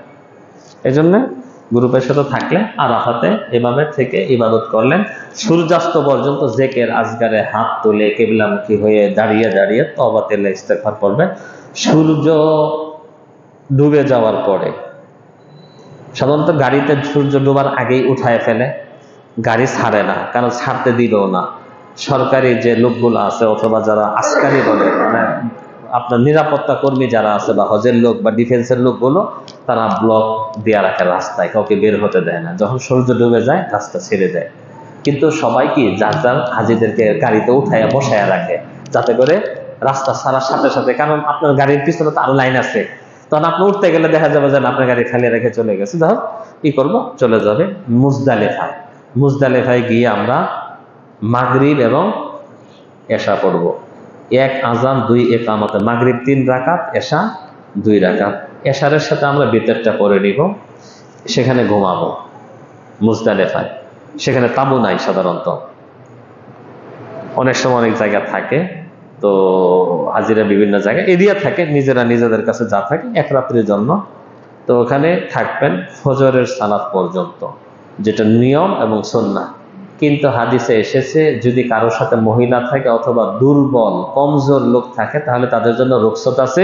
এই জন্য গ্রুপের সাথে থাকলে আরাফাতে এভাবে থেকে ইবাদত করলেন সূর্যাস্ত পর্যন্ত, জেকের আজগারে হাত তুলে কিবলামুখী হয়ে দাঁড়িয়ে দাঁড়িয়ে তওবা তিল্লা ইস্তেগফার করবেন। সূর্য ডুবে যাওয়ার পরে, সাধারণত গাড়িতে সূর্য ডোবার আগেই উঠায় ফেলে, গাড়ি ছাড়ে না, কারণ ছাড়তে দিবেও না। সরকারি যে লোকগুলো আছে অথবা যারা আস্কারি বলে, মানে আপনার নিরাপত্তা কর্মী যারা আছে বা হজের লোক বা ডিফেন্সের লোকগুলো, তারা ব্লক দিয়ে রাখে রাস্তায়, কাউকে বের হতে দেয় না। যখন সূর্য ডুবে যায় রাস্তা ছেড়ে দেয়, কিন্তু সবাই কি যার যার হাজিদেরকে গাড়িতে উঠাইয়া বসাইয়া রাখে, যাতে করে রাস্তা ছাড়ার সাথে সাথে, কারণ আপনার গাড়ির পিছনে তো আরো লাইন আছে, তখন আপনি উঠতে গেলে দেখা যাবে যে আপনার গাড়ি খালি রেখে চলে গেছে। ধর কি করবো, চলে যাবে মুজদালিফায়। মুজদালিফায় গিয়ে আমরা মাগরিব এবং এশা পড়বো। 1 আজান 2 ইকামতে, মাগরিব 3 রাকাত, এশা 2 রাকাত। এশারের সাথে আমরা বিতরটা পড়ে নিব, সেখানে ঘুমাবো মুজদালিফায়। সেখানে তাঁবু নাই সাধারণত, অনেক সময় অনেক জায়গা থাকে, তো হাজিরা বিভিন্ন জায়গায় এরিয়া থাকে, নিজেরা নিজেদের কাছে যা থাকে এক রাত্রির জন্য। তো ওখানে থাকবেন ফজরের সালাত পর্যন্ত, যেটা নিয়ম এবং সুন্নাহ। কিন্তু হাদিসে এসেছে যদি কারোর সাথে মহিলা থাকে অথবা দুর্বল কমজোর লোক থাকে, তাহলে তাদের জন্য রুখসত আছে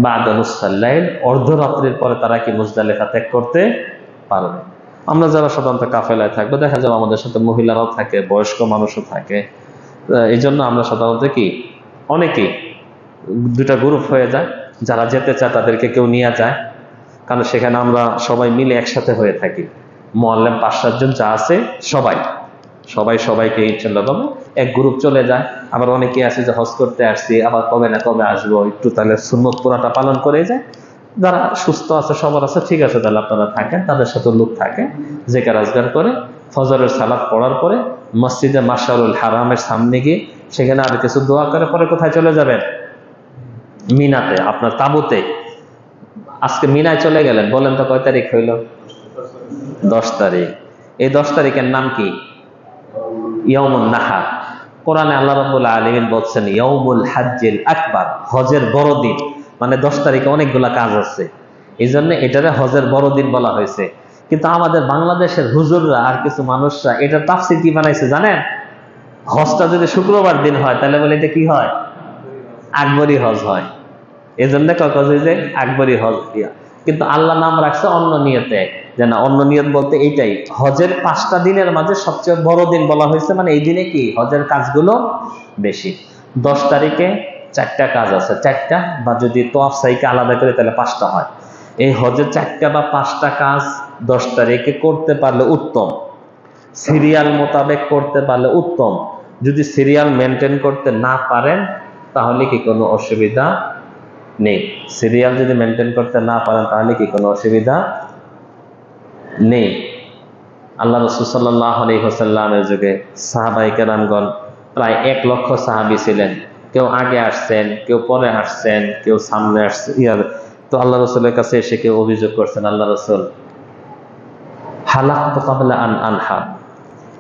বাদা নুসফাল লাইল, অর্ধরাত্রির পরে তারা কি মুজদালিফা ত্যাগ করতে পারবে। আমরা যারা সাধারণত কাফেলায় থাকবো, দেখা যাবে আমাদের সাথে মহিলারাও থাকে, বয়স্ক মানুষও থাকে। এই জন্য আমরা সাধারণত কি অনেকেই 2টা গ্রুপ হয়ে যায়, যারা যেতে চায় তাদেরকে কেউ নিয়ে যায়, কারণ সেখানে আমরা সবাই মিলে একসাথে হয়ে থাকি। মুআল্লিম 5-7 জন যা আছে সবাইকে ইনশাআল্লাহ বলে এক গ্রুপ চলে যায়। আবার অনেকে আছে যে হজ করতে আসছি, আবার কবে না কবে আসবো, একটু তাহলে সুন্নত পুরাটা পালন করে যায়। যারা সুস্থ আছে সবার আছে, ঠিক আছে তাহলে আপনারা থাকেন, তাদের সাথে লোক থাকে, জিকির আজগার করে ফজরের সালাত পড়ার পরে মসজিদে মাশআরুল হারামের সামনে গিয়ে সেখানে আর কিছু দোয়া করে পরে কোথায় চলে যাবেন, মিনাতে, আপনার তাঁবুতে। আজকে মিনায় চলে গেলেন, বলেন তো কয় তারিখ হইল? 10 তারিখ। এই 10 তারিখের নাম কি? ইয়াউমুন নাহার। কোরআনে আল্লাহ রাব্বুল আলামিন বলছেন ইয়াউমুল হাজ্জিল আকবার, হজের বড় দিন। মানে 10 তারিখে অনেকগুলা কাজ আছে, এই জন্য এটারে হজের বড় দিন বলা হয়েছে। কিন্তু আমাদের বাংলাদেশের হুজুররা আর কিছু মানুষরা এটা তাফসীর কি বানাইছে জানেন? হজটা যদি শুক্রবার দিন হয় তাহলে বলে এটা কি হয়? আকবরী হজ হয়। এই জন্য যে আকবরী হজ দিয়া, কিন্তু আল্লাহ নাম রাখছে অন্য নিয়তে। যে না, অন্য নিয়ত বলতে এইটাই, হজের 5টা দিনের মাঝে সবচেয়ে বড় দিন বলা হয়েছে, মানে এই দিনে কি হজের কাজগুলো বেশি। 10 তারিখে 4টা কাজ আছে, 4টা, বা যদি তোয়াফ সাইকে আলাদা করে তাহলে 5টা হয়। এই হজের 4টা বা 5টা কাজ 10 তারিখে করতে পারলে উত্তম, সিরিয়াল মোতাবেক করতে পারলে উত্তম। যদি সিরিয়াল মেনটেন করতে না পারেন তাহলে কি কোনো অসুবিধা নেই। সিরিয়াল যদি মেনটেন করতে না পারেন তাহলে কি কোনো অসুবিধা নেই। আল্লাহ রাসূল সাল্লাল্লাহু আলাইহি ওয়াসাল্লামের যুগে সাহাবায়ে কেরামগণ প্রায় 1 লক্ষ সাহাবী ছিলেন। কেউ আগে আসছেন, কেউ পরে আসছেন, কেউ সামনে আসছেন। তো আল্লাহ রাসূলের কাছে এসে কেউ অভিযোগ করছেন, আল্লাহ রাসূল, হালাকতু ক্বাবলা আন আনহার,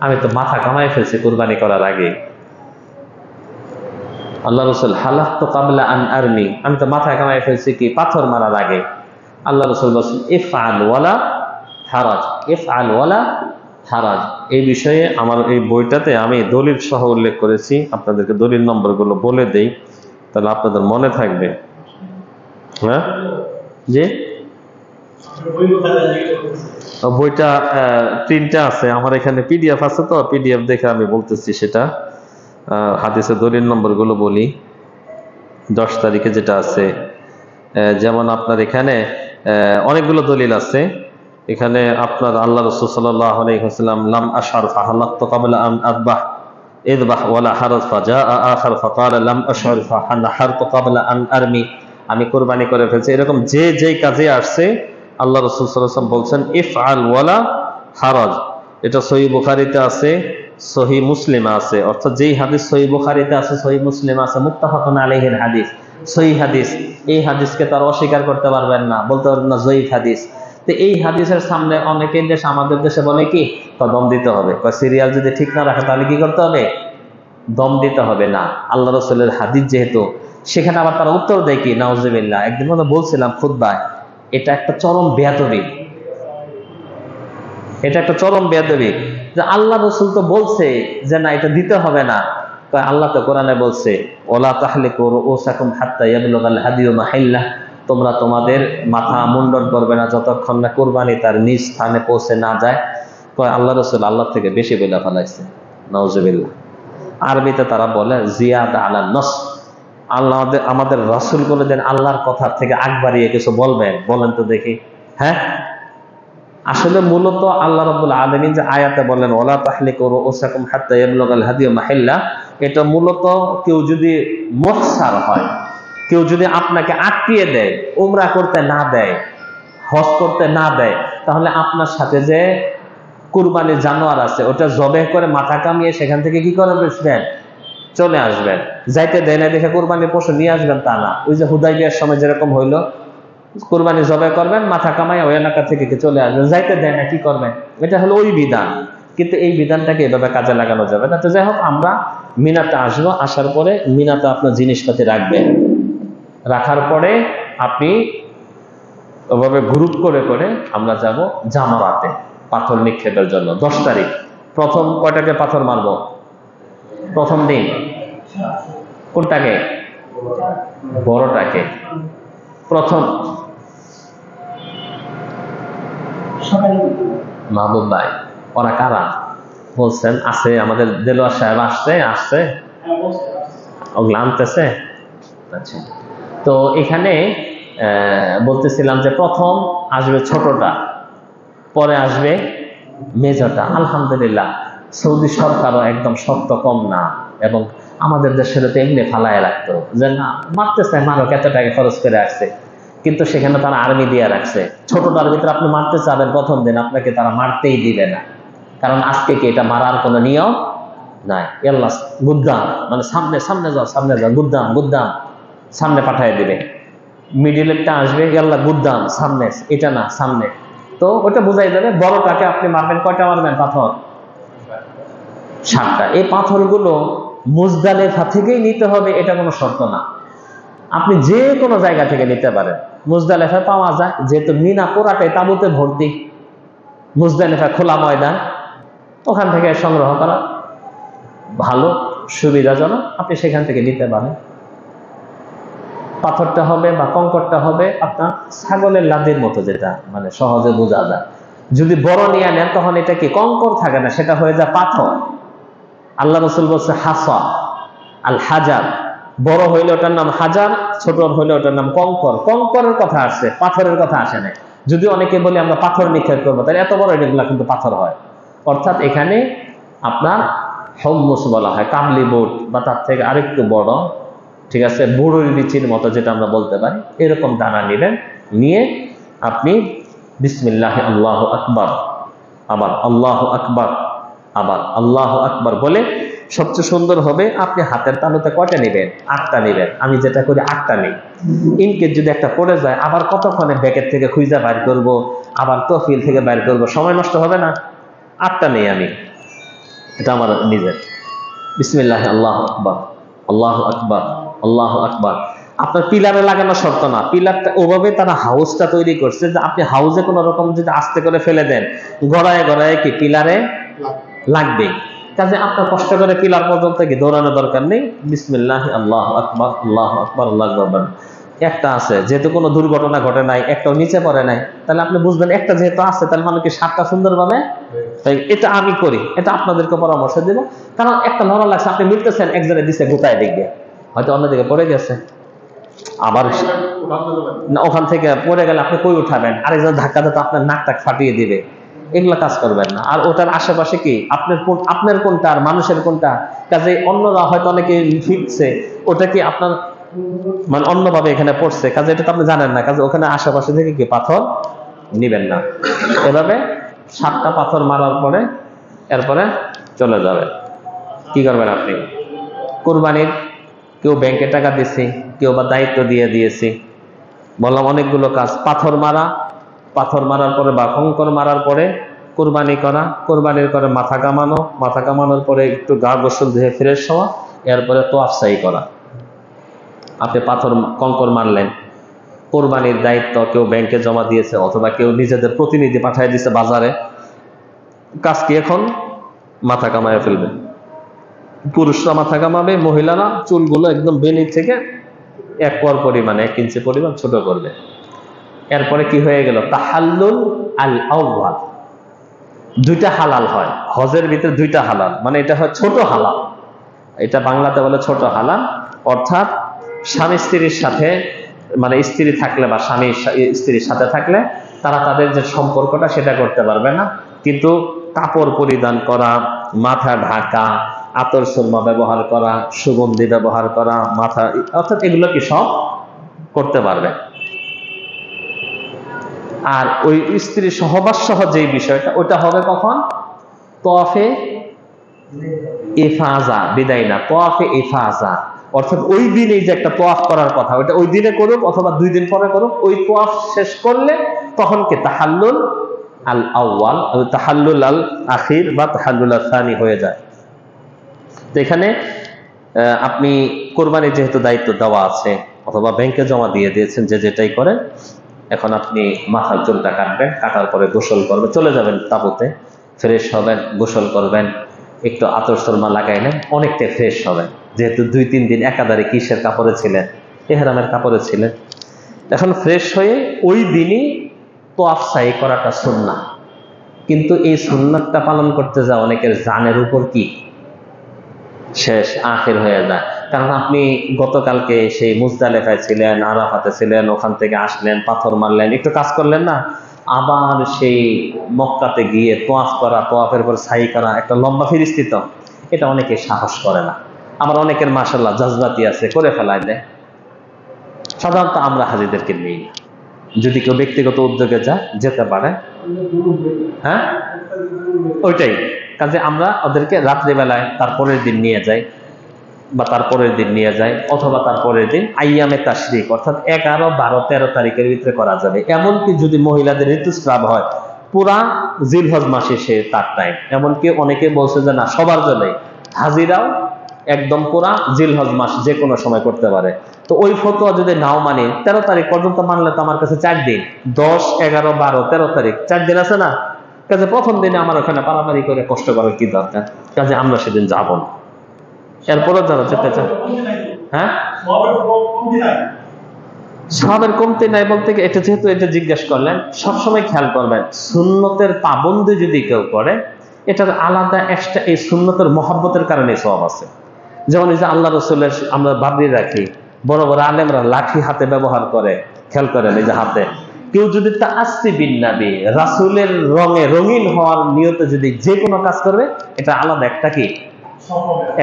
আমি তো মাথা কামাই ফেলছি কুরবানি করার আগে। আল্লাহ রাসূল, হালাকতু ক্বাবলা আন আরমি, আমি তো মাথা কামাই ফেলছি কি পাথর মারার আগে। আল্লাহ রাসূল বলেন, ইফআল ওয়ালা হারাজ, ইফআল ওয়ালা হারাজ। এই বিষয়ে আমার এই বইটাতে আমি দলিল সহ উল্লেখ করেছি, আপনাদেরকে দলিল নম্বরগুলো বলে দেই, তাহলে আপনাদের মনে থাকবে। হ্যাঁ জি, বইটা 3টা আছে আমার এখানে, পিডিএফ আছে, তো পিডিএফ দেখে আমি বলতেছি সেটা। হাদিসের দলিল নম্বরগুলো বলি। 10 তারিখে যেটা আছে, যেমন আপনার এখানে অনেকগুলো দলিল আছে। এখানে আপনার আল্লাহ রাসূল সাল্লাল্লাহু আলাইহি ওয়াসাল্লাম লাম আশআর ফাহালাকতু ক্বাবলা আন আযবাহ ইযবাহ ওয়ালা হারাজ ফাজা আখার ফাকালা লাম আশআর ফাহালাকতু ক্বাবলা আন আরমি, আমি কুরবানি করে ফেলছি। এরকম যে যেই কাজে আসছে আল্লাহ রাসূল সাল্লাল্লাহু আলাইহি ওয়াসাল্লাম বলছেন ইফআল ওয়ালা হারাজ। এটা সহিহ বুখারীতে আছে, সহিহ মুসলিমে আছে, অর্থাৎ যেই হাদিস সহিহ বুখারীতে আছে, সহিহ মুসলিমে আছে, মুত্তাফাকুন আলাইহির হাদিস, সহিহ হাদিস। এই হাদিসকে তারা অস্বীকার করতে পারবেন না, বলতে পারবেন না জয়ীফ হাদিস। তো এই হাদিসের সামনে অনেকের দেশ, আমাদের দেশে বলে কি, দম দিতে হবে। সিরিয়াল যদি ঠিক না রাখে তাহলে কি করতে হবে, দম দিতে হবে। না, আল্লাহ রাসূলের হাদিস যেহেতু, সেখানে আবার তারা উত্তর দেয় কি, নাউজুবিল্লাহ। একদিন আমরা বলছিলাম খুতবায়, এটা একটা চরম বেয়াদবি, এটা একটা চরম বেয়াদবি যে আল্লাহ রাসূল তো বলছে যে না, এটা দিতে হবে না। আল্লাহ তো কোরআনে বলছে, ওয়ালা তাহলিকু রুউসাকুম হাত্তা ইয়াবলুগাল হাদিয়ু মাহিল্লাহ, তোমরা তোমাদের মাথা মুন্ডন করবে না যতক্ষণ না কুরবানি তার নিজ স্থানে পৌঁছে না যায়। আল্লাহ রাসূল আল্লাহ থেকে বেশি বলে ফেলাইছে, নাউজুবিল্লাহ। আরবিতে তারা বলে জিয়াদা আলা নস, আল্লাহ আমাদের রাসূল বলেছেন আল্লাহর কথা থেকে আগ বাড়িয়ে কিছু বলবেন, বলেন তো দেখি। হ্যাঁ, আসলে মূলত আল্লাহ রাব্বুল আলামিন যে আয়াতে বলেন ওয়ালা তাহলিকু রুউসাকুম হাত্তা ইয়াবলুগাল হাদিয়ু মাহিল্লাহ, এটা মূলত কেউ যদি মুহসার হয়, কেউ যদি আপনাকে আটকিয়ে দেয়, উমরা করতে না দেয়, হজ করতে না দেয়, তাহলে আপনার সাথে যে কুরবানির জানোয়ার আছে ওটা জবেহ করে মাথা কামিয়ে সেখান থেকে কি করে বসবেন, চলে আসবেন। যাইতে দেয় না দেখে কুরবানির পশু নিয়ে আসবেন তা না। ওই যে হুদাইবিয়ার সময় যেরকম হইলো, কুরবানি জবাই করবেন, মাথা কামাই ওই এলাকা থেকে চলে আসবেন, যাইতে দেয় না, কি করবেন? এটা হলো ওই বিধান, কিন্তু এই বিধানটাকে এভাবে কাজে লাগানো যাবে না। তো যাই হোক, আমরা মিনাতে আসবো, আসার পরে মিনাতে আপনার জিনিসপাতি রাখবেন, রাখার পরে আপনি ওভাবে গ্রুপ করে করে আমরা যাব জামারাতে পাথর নিক্ষেপের জন্য। 10 তারিখ প্রথম কয়টাকে পাথর মারবো? প্রথম দিন কোনটাকে? বড়টাকে। প্রথম মাহবুব ভাই, ওরা কারা বলছেন? আছে আমাদের দেলোয়ার সাহেব, আসছে ওগুলো আনতেছে। আচ্ছা, তো এখানে বলতেছিলাম যে প্রথম আসবে ছোটটা, পরে আসবে মেজরটা। আলহামদুলিল্লাহ, সৌদি সরকারও একদম শক্ত কম না, এবং আমাদের দেশের তো এমনি ফালায় রাখতো যে না, মারতেছে মারো, কত টাকা খরচ করে আসছে, কিন্তু সেখানে তারা আর্মি দিয়ে রাখছে। ছোটটার ভিতরে আপনি মারতে চাবেন প্রথম দিন, আপনাকে তারা মারতেই দিবে না, কারণ আজকে কি এটা মারার কোনো নিয়ম নাই। আল্লাহ গুদ্দাম, মানে সামনে সামনে যাও, সামনে যাও, গুদ্দাম গুদ্দাম, সামনে পাঠিয়ে দিবে। মিডিলেরটা আসবে, আল্লাহ গুদ্দাম সামনে, এটা না সামনে, তো ওটা বোঝাই যাবে। বড়টাকে আপনি মারবেন, কয়টা মারবেন পাথর? 7টা। এই পাথরগুলো মুজদালিফা থেকেই নিতে হবে এটা কোনো শর্ত না, আপনি যে কোনো জায়গা থেকে নিতে পারেন। মুজদালিফা পাওয়া যায়, যেহেতু মিনা পুরাটাই তাঁবুতে ভর্তি, মুজদালিফা খোলা ময়দান, ওখান থেকে সংগ্রহ করা ভালো, সুবিধাজনক, আপনি সেখান থেকে নিতে পারেন। পাথরটা হবে বা কঙ্করটা হবে আপনার ছাগলের লাদির মতো, যেটা মানে সহজে বোঝা যায়। যদি বড় নিয়ে নেন তখন এটা কি কঙ্কর থাকে না, সেটা হয়ে যায় পাথর। আল্লাহ রাসূল বলছে হাসা আল হাজার, বড় হইলে ওটার নাম হাজার, ছোট হইলে ওটার নাম কঙ্কর। কঙ্করের কথা আসছে, পাথরের কথা আসে না। যদি অনেকে বলে আমরা পাথর নিক্ষেপ করবো, তাহলে এত বড় এগুলা কিন্তু পাথর হয়। অর্থাৎ এখানে আপনার হম্মুস বলা হয়, কাবলি বুট বা তার থেকে আরেকটু বড়, ঠিক আছে, বুড়োর বিচির মতো যেটা আমরা বলতে পারি, এরকম দানা নেবেন। নিয়ে আপনি বিসমিল্লাহ আল্লাহু আকবার, আবার আল্লাহু আকবার, আবার আল্লাহু আকবার বলে, সবচেয়ে সুন্দর হবে আপনি হাতের তালুতে কয়টা নেবেন? 8টা নেবেন। আমি যেটা করি 8টা নেই। ইনকেস যদি একটা পড়ে যায়, আবার কতক্ষণে ব্যাকেট থেকে খুঁজে বাইর করব, আবার তহফিল থেকে বাইর করব, সময় নষ্ট হবে না? 8টা নেই আমি, এটা আমার নিজের। বিসমিল্লাহ আল্লাহু আকবার, আল্লাহু আকবার, আল্লাহু আকবার। আপনার পিলারে লাগানো শর্ত না, পিলারটা ওভাবে তারা হাউসটা তৈরি করছে যে আপনি হাউসে কোনো রকম যদি আস্তে করে ফেলে দেন, গড়ায় গড়ায় কি পিলারে লাগবে। কাজে আপনার কষ্ট করে পিলার পর্যন্ত কি দৌড়ানো দরকার নেই। বিসমিল্লাহ আল্লাহু আকবার, আল্লাহু আকবার, আল্লাহু আকবার। একটা আছে, যেহেতু কোনো দুর্ঘটনা ঘটে নাই, একটাও নিচে পড়ে নাই, তাহলে আপনি বুঝবেন একটা যেহেতু আছে, তাহলে মানে কি 7টা সুন্দরভাবে। এটা আমি করি, এটা আপনাদেরকে পরামর্শ দেব। কারণ একটা লড়া লাগছে, আপনি মিলতেছেন, একজনে দিচ্ছে গোটায় দেখবে, হয়তো অন্যদিকে পড়ে গেছে, আবার ওখান থেকে পড়ে গেলে আপনি কই উঠাবেন? আরেকজন ধাক্কা দিতে আপনার নাকটা ফাটিয়ে দিবে। এগুলা কাজ করবেন না। আর ওটার আশেপাশে কি আপনার কোনটা আর মানুষের কোনটা, কাজে অন্যরা হয়তো অনেকে ফিরছে, ওটা কি আপনার মানে অন্যভাবে এখানে পড়ছে, কাজে এটা তো আপনি জানেন না, কাজে ওখানে আশেপাশে থেকে কি পাথর নিবেন না। এভাবে 7টা পাথর মারার পরে এরপরে চলে যাবে। কি করবেন আপনি? কুরবানির কেউ ব্যাংকে টাকা দিয়েছি, কেউ বা দায়িত্ব দিয়ে দিয়েছি, বললাম অনেকগুলো কাজ। পাথর মারা, পাথর মারার পরে বা কঙ্কর মারার পরে কুরবানি করা, কুরবানির পরে মাথা কামানো, মাথা কামানোর পরে একটু গা গোসল ধুয়ে ফ্রেশ হওয়া, এরপরে তোয়াফ সাই করা। আপনি পাথর কঙ্কর মারলেন, কোরবানির দায়িত্ব কেউ ব্যাংকে জমা দিয়েছে অথবা কেউ নিজেদের প্রতিনিধি পাঠিয়ে দিয়েছে বাজারে, কাজ কি এখন? মাথা কামায় ফেলবে। পুরুষরা মাথা কামাবে, মহিলারা চুলগুলো একদম বেনি থেকে 1 পর পরিমাণ, 1 ইঞ্চি পরিমাণ ছোট করবে। এরপরে কি হয়ে গেল? তাহাল্লুল আল আউয়াল, 2টা হালাল হয় হজের ভিতরে, 2টা হালাল, মানে এটা হয় ছোট হালাল, এটা বাংলাতে বলে ছোট হালাল। অর্থাৎ স্বামী স্ত্রীর সাথে, মানে স্ত্রী থাকলে বা স্বামী স্ত্রীর সাথে থাকলে তারা তাদের যে সম্পর্কটা সেটা করতে পারবে না, কিন্তু কাপড় পরিধান করা, মাথা ঢাকা, আতর সুরমা ব্যবহার করা, সুগন্ধি ব্যবহার করা, মাথা, অর্থাৎ এগুলো কি সব করতে পারবে। আর ওই স্ত্রী সহবাস সহ যে বিষয়টা, ওটা হবে কখন? তোয়াফে ইফাজা, বিদায় না, তোয়াফে ইফাজা। অর্থাৎ ওই দিনে যে একটা তোয়াফ করার কথা, ওটা ওই দিনে করুক অথবা 2 দিন পরে করুক, ওই তোয়াফ শেষ করলে তখন কি তাহাল্লুল আল আউয়াল, তাহাল্লুল আল আখির বা তাহাল্লুল আল সানি হয়ে যায়। তো এখানে আপনি কোরবানির যেহেতু দায়িত্ব দেওয়া আছে অথবা ব্যাংকে জমা দিয়ে দিয়েছেন, যে যেটাই করেন, এখন আপনি মাথার চুলটা কাটবেন, কাটার পরে গোসল করবেন, চলে যাবেন তাঁবুতে, ফ্রেশ হবেন, গোসল করবেন, একটু আতর সুরমা লাগাইলেন, অনেকটা ফ্রেশ হবেন। যেহেতু 2-3 দিন একাধারে কিসের কাপড়ে ছিলেন? ইহরামের কাপড়ে ছিলেন। এখন ফ্রেশ হয়ে ওই দিনই তোয়াফ সাই করাটা সুন্নাহ, কিন্তু এই সুন্নাতটা পালন করতে যা অনেকের জানের উপর কি শেষ আখির হয়ে যায়। কারণ আপনি গতকালকে সেই মুজদালিফায় ছিলেন, আরাফাতে ছিলেন, ওখান থেকে আসলেন, পাথর মারলেন, একটু কাজ করলেন না, আবার সেই মক্কাতে গিয়ে তোয়াফ করা, তোয়াফের পর সাই করা, একটা লম্বা ফিরিস্তি, তো এটা অনেকে সাহস করে না। আবার অনেকের মাশাআল্লাহ জাজবাতি আছে, করে ফেলায় দেয়। সাধারণত আমরা হাজিদেরকে নেই না, যদি কেউ ব্যক্তিগত উদ্যোগে যেতে পারে, হ্যাঁ ওইটাই কাজে আমরা ওদেরকে রাত্রিবেলায় তারপরের দিন নিয়ে যাই বা তারপরের দিন নিয়ে যায়, অথবা তারপরের দিন আইয়ামে তাশরিক, অর্থাৎ 11, 12, 13 তারিখের ভিতরে করা যাবে। এমনকি যদি মহিলাদের ঋতুস্রাব হয়, পুরা জিলহজ মাসে সে তার টাইম। এমনকি অনেকে বলছে যে না, সবার জন্যই, হাজিরাও একদম পুরা জিলহজ মাস যে কোনো সময় করতে পারে। তো ওই ফতোয়া যদি নাও মানি, 13 তারিখ পর্যন্ত মানলে তো আমার কাছে 4 দিন, 10, 11, 12, 13 তারিখ 4 দিন আছে না। কাজে প্রথম দিনে আমার ওখানে পারাপারি করে কষ্ট করার কি দরকার? কাজে আমরা সেদিন যাব না। এরপরে যারা যেতে চান, হ্যাঁ সওয়াবের কমতি নাই বলতে কি, এটা যেহেতু এটা জিজ্ঞেস করলেন, সবসময় খেয়াল করবেন সুন্নতের পাবন্দি যদি কেউ করে এটার আলাদা এক্সট্রা এই সুন্নতের মহব্বতের কারণে সওয়াব আছে। যেমন এই যে আল্লাহ রসুলের আমরা ভাবি রাখি, বড় বড় আলেমরা লাঠি হাতে ব্যবহার করে, খেয়াল করেন এই যে হাতে, কেউ যদি তাআসসি বিন নবী রাসূলের রঙে রঙিন হওয়ার নিয়তে যদি যে কোনো কাজ করবে এটা আলাদা একটা কি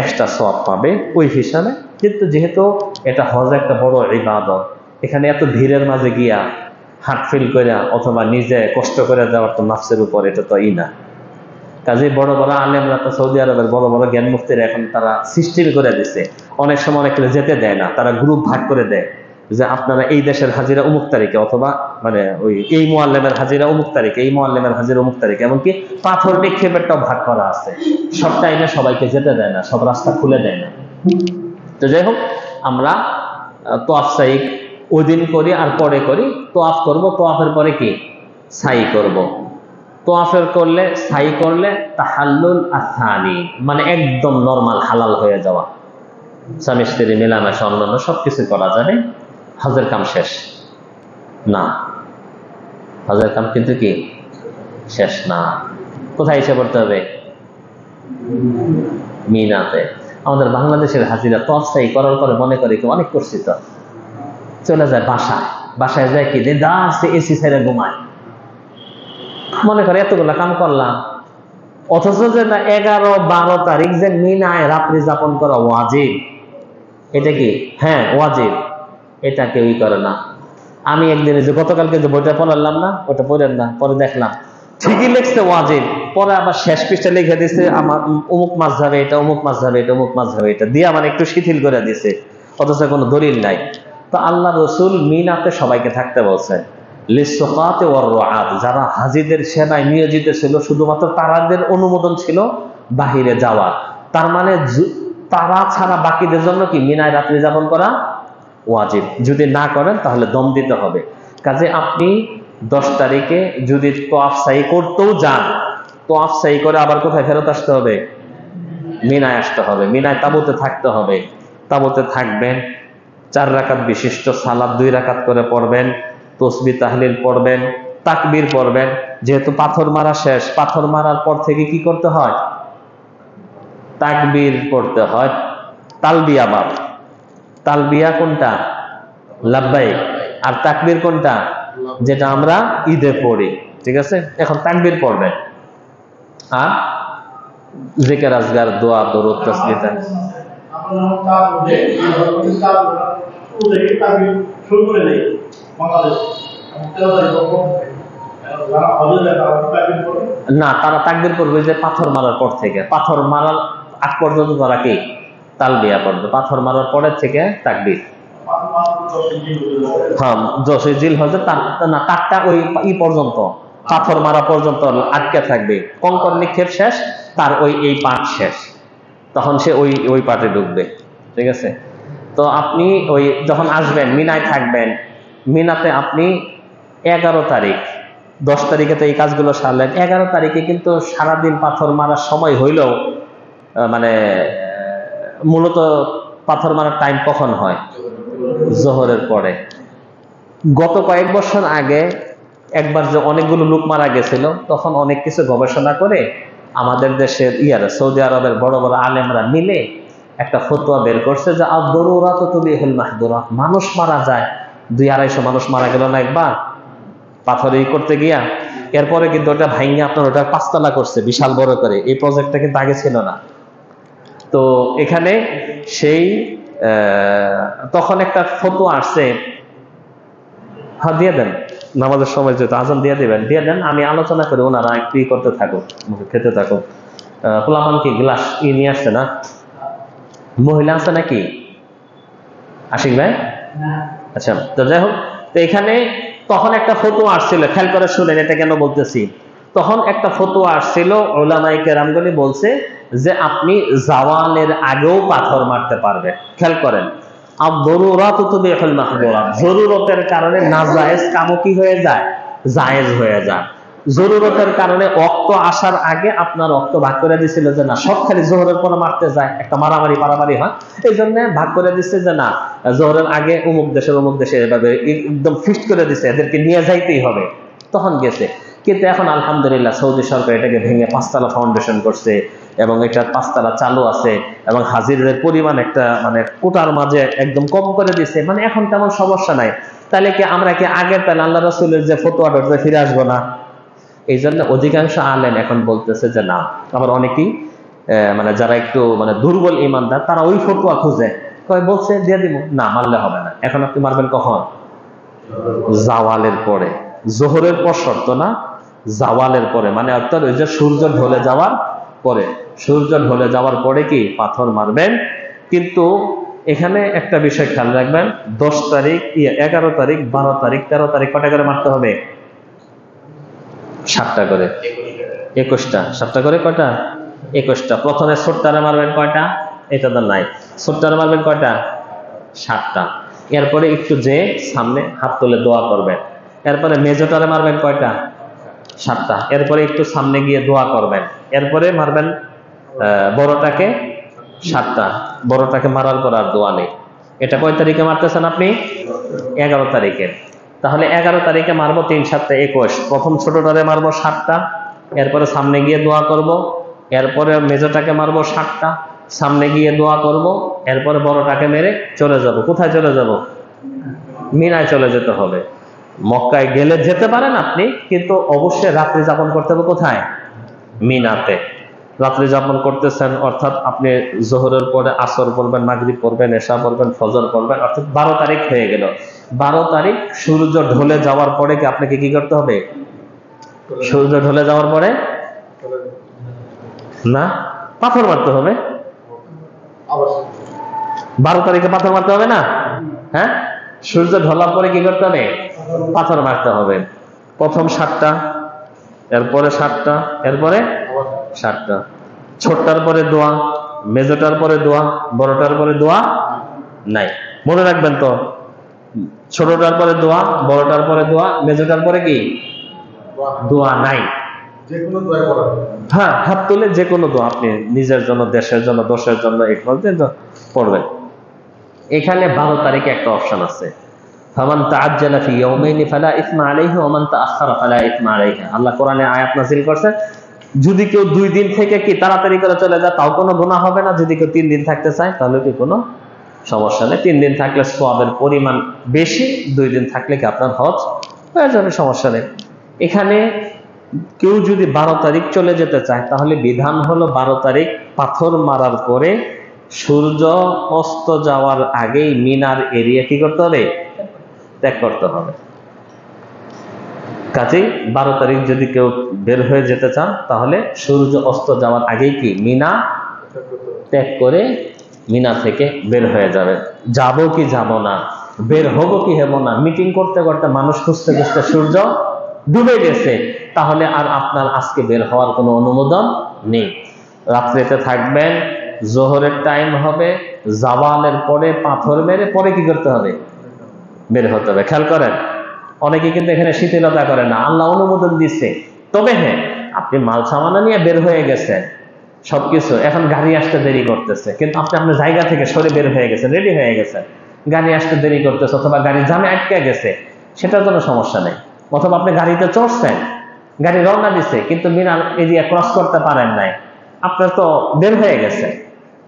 এক্সট্রা সওয়াব পাবে ওই হিসাবে। কিন্তু যেহেতু এটা হজ একটা বড় ইবাদত, এখানে এত ভিড়ের মাঝে গিয়া হার্ট ফিল করে অথবা নিজে কষ্ট করে যাওয়ার তো নাফসের উপর এটা তো না। কাজে বড় বড় আলেমরা তো সৌদি আরবের বড় বড় জ্ঞান মুফতিরা এখন তারা সিস্টেম করে দিছে, অনেক সময় অনেক যেতে দেয় না, তারা গ্রুপ ভাগ করে দেয় যে আপনারা এই দেশের হাজিরা অমুক তারিখে, অথবা মানে ওই এই মুআল্লিমের হাজিরা অমুক তারিখে, এই মুআল্লিমের হাজিরা অমুক তারিখে, এমনকি পাথর নিক্ষেপেরটাও ভাগ করা আছে। সব টাইমে সবাইকে যেতে দেয় না, সব রাস্তা খুলে দেয় না। তো যাই হোক, আমরা তোয়াফ সাই ওই দিন করি আর পরে করি, তোয়াফ করব, তোয়াফের পরে কি সাই করব। তোয়াফের করলে সাই করলে তাহাল্লুল আসানি মানে একদম নরমাল হালাল হয়ে যাওয়া, স্বামী স্ত্রী মেলামেশা অন্যান্য সবকিছু করা যাবে, হজের কাম শেষ না। হজের কাম কিন্তু কি শেষ না। কোথায় এসে পড়তে হবে? মিনাতে। আমাদের বাংলাদেশের হাজিরা তোয়াফ সাই করার পরে মনে করে কি অনেক করছি, তো চলে যায় বাসায়, বাসায় যায় কি দাসে এসি ছেড়ে ঘুমায়, মনে করে এতগুলা কাম করলাম। অথচ যে না 11-12 তারিখ যে মিনায় রাত্রি যাপন করা ওয়াজিব, এটা কি হ্যাঁ ওয়াজিব, এটা কেউই করে না। আমি একদিন যে গতকালকে যে বইটা পড়ালাম না, ওটা পড়েন না, পরে দেখলাম ঠিকই লিখছে ওয়াজিব, পরে আবার শেষ পৃষ্ঠা লিখে দিছে আমার অমুক মাযহাবে এটা, অমুক মাযহাবে এটা, অমুক মাযহাবে এটা দিয়ে আমার একটু শিথিল করে দিছে, অথচ কোনো দলিল নাই। তো আল্লাহ রসুল মিনাতে সবাইকে থাকতে বলছেন, লিসসাকাতি ওয়ার রুআত, যারা হাজীদের সেবায় নিয়োজিত ছিল শুধুমাত্র তারাদের অনুমোদন ছিল বাহিরে যাওয়ার। তার মানে তারা ছাড়া বাকিদের জন্য কি মিনায় রাত্রি যাপন করা ওয়াজিব, যদি না করেন তাহলে দম দিতে হবে। কাজে আপনি 10 তারিখে যদি তোয়াফ সাই করতেও যান, তোয়াফ সাই করে আবার কোথায় ফেরত আসতে হবে? মিনায় আসতে হবে, মিনায় তাঁবুতে থাকতে হবে। তাঁবুতে থাকবেন, 4 রাকাত বিশিষ্ট সালাত 2 রাকাত করে পড়বেন, তসবিহ তাহলিল পড়বেন, তাকবীর পড়বেন। যেহেতু পাথর মারা শেষ, পাথর মারার পর থেকে কি করতে হয়? তাকবীর পড়তে হয়, তালবিয়া বাদ। তালবিয়া কোনটা? লাব্বাইক। আর তাকবীর কোনটা? যেটা আমরা ঈদে পড়ি। ঠিক আছে, এখন তাকবীর পড়বেন আর জিকির আজগার দোয়া দরুদ তাসবিহ না, তারা তাকবীর পড়বে যে পাথর মারার পর থেকে। পাথর মারার আগ পর্যন্ত তারা কি তালবিয়া পড়বে, পাথর মারার পরের থেকে তাকবীর। হ্যাঁ, 10 জিলহজের না তারটা ওই ই পর্যন্ত, পাথর মারা পর্যন্ত আটকে থাকবে। কঙ্কর নিক্ষেপ শেষ, তার ওই এই পাঠ শেষ, তখন সে ওই পাঠে ঢুকবে। ঠিক আছে, তো আপনি ওই যখন আসবেন মিনায় থাকবেন, মিনাতে আপনি 11 তারিখ, 10 তারিখে তো এই কাজগুলো সারলেন, 11 তারিখে কিন্তু সারাদিন পাথর মারার সময় হইলেও মানে মূলত পাথর মারার টাইম কখন হয়? জোহরের পরে। গত কয়েক বছর আগে একবার যে অনেকগুলো লোক মারা গেছিল, তখন অনেক কিছু গবেষণা করে আমাদের দেশের সৌদি আরবের বড় বড় আলেমরা মিলে একটা ফতোয়া বের করছে যে আদ-দারুরাতু তুবিহুল মাহদুরাত, মানুষ মারা যায়, 200-250 মানুষ মারা গেল না একবার পাথরই করতে গিয়া। এরপরে কিন্তু ওটা ভাঙিয়ে আপনার ওটা 5 তলা করছে বিশাল বড় করে। এই প্রজেক্টটা কিন্তু আগে ছিল না। তো এখানে সেই তখন একটা ফতোয়া আসছে, হ্যাঁ দিয়ে দেন, নামাজের সময় যেহেতু আজান দিয়ে দেবেন, দিয়ে দেন, আমি আলোচনা করি, ওনারা একটু করতে থাকুক, খেতে থাকুক। পোলাপান কি গ্লাস নিয়ে আসছে না? মহিলা আছে নাকি আশিক ভাই? আচ্ছা, তো যাই হোক, তো এখানে তখন একটা ফতোয়া আসছিল, খেয়াল করে শুনেন এটা কেন বলতেছি। তখন একটা ফতোয়া আসছিল, উলামায়ে কেরামগণ বলছে যে আপনি জাওয়ালের আগেও পাথর মারতে পারবেন। খেয়াল করেন, আদ-দারুরাতু তুবিহুল মাহদুরাত, জরুরতের কারণে নাজায়েজ কামও কি হয়ে যায়? জায়েজ হয়ে যায়। জরুরতের কারণে ওয়াক্ত আসার আগে আপনার ওয়াক্ত ভাগ করে দিয়েছিল যে না সব খালি জোহরের পরে মারতে যায়, একটা মারামারি হয়, এই জন্য ভাগ করে দিচ্ছে যে না জোহরের আগে অমুক দেশে এভাবে একদম ফিক্সড করে দিচ্ছে এদেরকে নিয়ে যাইতেই হবে, তখন গেছে। কিন্তু এখন আলহামদুলিল্লাহ সৌদি সরকার এটাকে ভেঙে 5 তলা ফাউন্ডেশন করছে এবং এটা 5 তলা চালু আছে এবং হাজিরদের পরিমাণ একটা মানে কোটার মাঝে একদম কম করে দিচ্ছে, মানে এখন তেমন সমস্যা নাই। তাহলে কি আমরা কি আগের তাহলে আল্লাহ রাসূলের যে ফতোয়াটা ফিরে আসবো না? এই জন্য অধিকাংশ আলেম এখন বলতেছে যে না। আবার অনেকেই মানে যারা একটু মানে দুর্বল ইমানদার তারা ওই ফতোয়া খুঁজে বলছে দিয়ে দিব, না মানলে হবে না। এখন আপনি মারবেন কখন? জাওয়ালের পরে, জোহরের পর শর্ত না, জাওয়ালের পরে, মানে অর্থাৎ ওই যে সূর্য ঢলে যাওয়ার পরে, সূর্য ঢলে যাওয়ার পরে কি পাথর মারবেন। কিন্তু এখানে একটা বিষয় খেয়াল রাখবেন, 10 তারিখ 11 তারিখ 12 তারিখ 13 তারিখ কটা করে মারতে হবে? 7টা করে, 21টা, 7টা করে কয়টা? 21টা। প্রথমে ছোট্টারে মারবেন কয়টা? এটা তো নাই। ছোট্টারে মারবেন কয়টা? 7টা। এরপরে একটু যে সামনে হাত তুলে দোয়া করবেন। এরপরে মেজোটারে মারবেন কয়টা? 7টা। এরপরে একটু সামনে গিয়ে দোয়া করবেন। এরপরে মারবেন বড়টাকে 7টা। বড়টাকে মারার পর আর দোয়া নেই। এটা কয় তারিখে মারতেছেন আপনি? 11 তারিখে। তাহলে 11 তারিখে মারবো 3 7 21। প্রথম ছোটটারে মারবো 7টা, এরপরে সামনে গিয়ে দোয়া করব, এরপরে মেজোটাকে মারবো 7টা, সামনে গিয়ে দোয়া করব, এরপরে বড়টাকে মেরে চলে যাব। কোথায় চলে যাব? মিনায় চলে যেতে হবে। মক্কায় গেলে যেতে পারেন আপনি, কিন্তু অবশ্যই রাত্রি যাপন করতে হবে কোথায়? মিনাতে। রাত্রি যাপন করতেছেন অর্থাৎ আপনি জোহরের পরে আসর পড়বেন, মাগরিব পড়বেন, এশা পড়বেন, ফজর পড়বেন, অর্থাৎ 12 তারিখ হয়ে গেল। 12 তারিখ সূর্য ঢলে যাওয়ার পরে কি আপনাকে কি করতে হবে? সূর্য ঢলে যাওয়ার পরে না পাথর মারতে হবে। 12 তারিখে পাথর মারতে হবে না? হ্যাঁ, সূর্য ঢলার পরে কি করতে হবে? পাথর মারতে হবে। প্রথম 7টা, এরপরে 7টা, এরপরে 7টা। ছোটটার পরে দোয়া, মেজোটার পরে দোয়া, বড়টার পরে দোয়া নাই। মনে রাখবেন তো, ছোটটার পরে দোয়া, বড়টার পরে দোয়া, মেজোটার পরে কি দোয়া নাই। হ্যাঁ, হাত তুলে যে কোনো দোয়া আপনি নিজের জন্য, দেশের জন্য, দোষের জন্য পড়বেন। এখানে 12 তারিখে একটা অপশন আছে, ফামান তাআজ্জালা ফি ইয়াওমাইনি ফালা ইসমা আলাইহি ওয়া মান তাআখারা ফালা ইসমা আলাইহি। আল্লাহ কোরআনে আয়াত নাযিল করেছেন, যদি কেউ 2 দিন থেকে কি তাড়াতাড়ি করে চলে যায় তাও কোনো গুনাহ হবে না। যদি কেউ 3 দিন থাকতে চায় তাহলে কি কোনো সমস্যা নেই। 3 দিন থাকলে সওয়াবের পরিমাণ বেশি, 2 দিন থাকলে কি আপনার হজ হয়ে যাবে, সমস্যা নেই। এখানে কেউ যদি 12 তারিখ চলে যেতে চায় তাহলে বিধান হলো 12 তারিখ পাথর মারার পরে সূর্য অস্ত যাওয়ার আগেই মিনার এরিয়া কি করতে হবে? ত্যাগ করতে হবে। কাজেই 12 তারিখ যদি কেউ বের হয়ে যেতে চান তাহলে সূর্য অস্ত যাওয়ার আগেই কি মিনা ত্যাগ করে মিনা থেকে বের হয়ে যাবে। যাব কি যাব না, বের হব কি হব না, মিটিং করতে করতে মানুষ খুঁজতে খুঁজতে সূর্য ডুবে গেছে, তাহলে আর আপনার আজকে বের হওয়ার কোনো অনুমোদন নেই। রাত্রিতে থাকবেন, জোহরের টাইম হবে, জাওয়ালের পরে পাথর মেরে পরে কি করতে হবে? বের হতে হবে। খেয়াল করেন, অনেকে কিন্তু এখানে শিথিলতা করে না, আল্লাহ অনুমোদন দিচ্ছে। তবে হ্যাঁ, আপনি মাল সামানা নিয়ে বের হয়ে গেছেন সবকিছু, এখন গাড়ি আসতে দেরি করতেছে, কিন্তু আপনি আপনার জায়গা থেকে সরে বের হয়ে গেছেন, রেডি হয়ে গেছেন, গাড়ি আসতে দেরি করতেছে অথবা গাড়ি জামে আটকে গেছে, সেটার জন্য সমস্যা নেই। অথবা আপনি গাড়িতে চড়ছেন, গাড়ি রওনা দিচ্ছে কিন্তু মিনার এরিয়া ক্রস করতে পারেন নাই, আপনার তো বের হয়ে গেছে,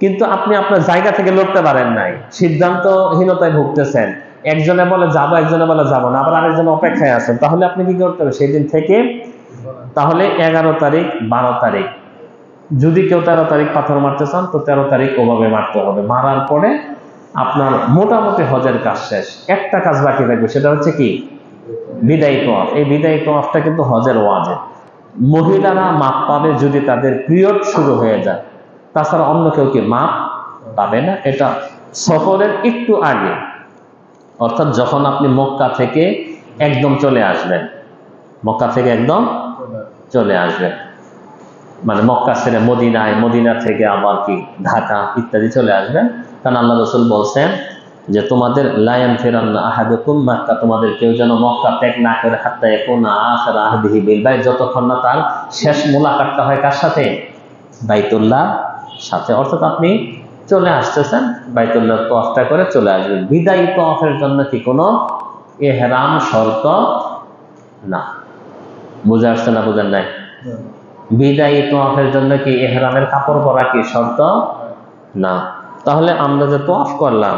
কিন্তু আপনি আপনার জায়গা থেকে লড়তে পারেন নাই, সিদ্ধান্তহীনতায় ভুগতেছেন। একজনে বলে যাবো, একজনে বলে যাবো না, আবার আরেকজন অপেক্ষায় আছেন, তাহলে আপনি কি করতে হবে? সেই দিন থেকে তাহলে 11 তারিখ 12 তারিখ, যদি কেউ 13 তারিখ পাথর মারতে চান তো 13 তারিখ ওভাবে মারতে হবে। মারার পরে আপনার মোটামুটি হজের কাজ শেষ। একটা কাজ বাকি থাকবে, সেটা হচ্ছে কি? বিদায়ী তোয়াফ। এই বিদায়ী তোয়াফটা কিন্তু হজের ওয়াজিব। মহিলারা মাপ পাবে যদি তাদের পিরিয়ড শুরু হয়ে যায়, তাছাড়া অন্য কেউ কি মাপ পাবে না। এটা সফরের একটু আগে, অর্থাৎ যখন আপনি মক্কা থেকে একদম চলে আসবেন, মক্কা থেকে একদম চলে আসবেন, মানে মক্কা ছেড়ে মদিনায়, মদিনা থেকে আবার কি ঢাকা ইত্যাদি চলে আসবেন। কারণ আল্লাহ রাসূল বলছেন যে তোমাদের লায়ান ফিরান্না আহাদুকুম মাক্কা, তোমাদের কেউ যেন মক্কা ত্যাগ না করে হাত্তা ইয়াকুনা আখির আহদিহি বিল বাইত, যতক্ষণ না তার শেষ মোলাকাতটা হয় কার সাথে? বাইতুল্লাহ সাথে। অর্থাৎ আপনি চলে আসতেছেন, বাইতুল্লাহ তওয়াফটা করে চলে আসবেন। বিদায়ী তওয়াফের জন্য কি কোনো ইহরাম শর্ত না? বুঝে আসছে না বুঝেন নাই? বিদায়ী তওয়াফের জন্য কি ইহরামের কাপড় পরা কি শর্ত না? তাহলে আমরা যে তওয়াফ করলাম,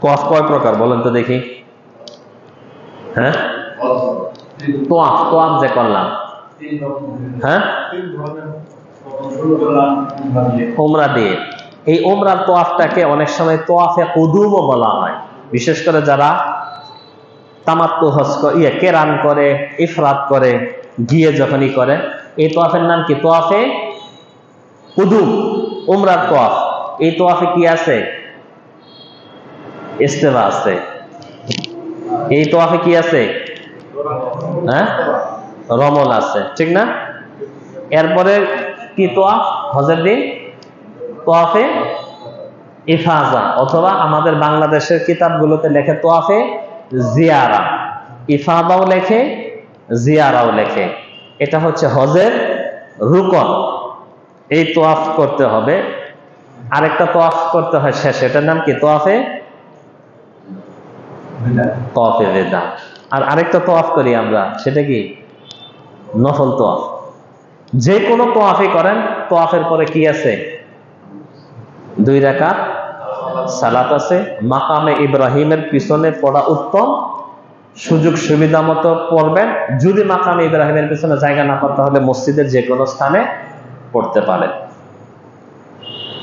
তওয়াফ কয় প্রকার বলেন তো দেখি? হ্যাঁ, তওয়াফ যে করলাম, হ্যাঁ, উমরা দিয়ে। এই উমরার তওয়াফটাকে অনেক সময় তওয়াফে কুদুমও বলা হয়। বিশেষ করে যারা তামাত্তু হজ কেরান করে, ইফরাত করে, গিয়ে যখনই করে, এই তওয়াফের নাম কি? তওয়াফে কুদুম, উমরার তওয়াফ। এই তওয়াফে কি আছে? ইস্তেবা আছে। এই তওয়াফে কি আছে? হ্যাঁ, রমল আছে, ঠিক না? এরপরে কি তওয়াফ হজের দিন? তওয়াফে ইফাজা, অথবা আমাদের বাংলাদেশের কিতাবগুলোতে লেখে তওয়াফে জিয়ারা। ইফাদাও লেখে, জিয়ারাও লেখে। এটা হচ্ছে হজের রুকন। এই তওয়াফ করতে হবে। আরেকটা তওয়াফ করতে হয় শেষে, এটার নাম কি? তওয়াফে বিদা। আর আরেকটা তওয়াফ করি আমরা, সেটা কি? নফল তওয়াফ। যে কোনো তওয়াফই করেন, তওয়াফের পরে কি আছে? 2 রাকাত সালাত আছে। মাকামে ইব্রাহিমের পিছনে পড়া উত্তম, সুযোগ সুবিধা মতো পড়বেন। যদি মাকামে ইব্রাহিমের পিছনে জায়গা না পান, তাহলে মসজিদের যে কোনো স্থানে পড়তে পারেন।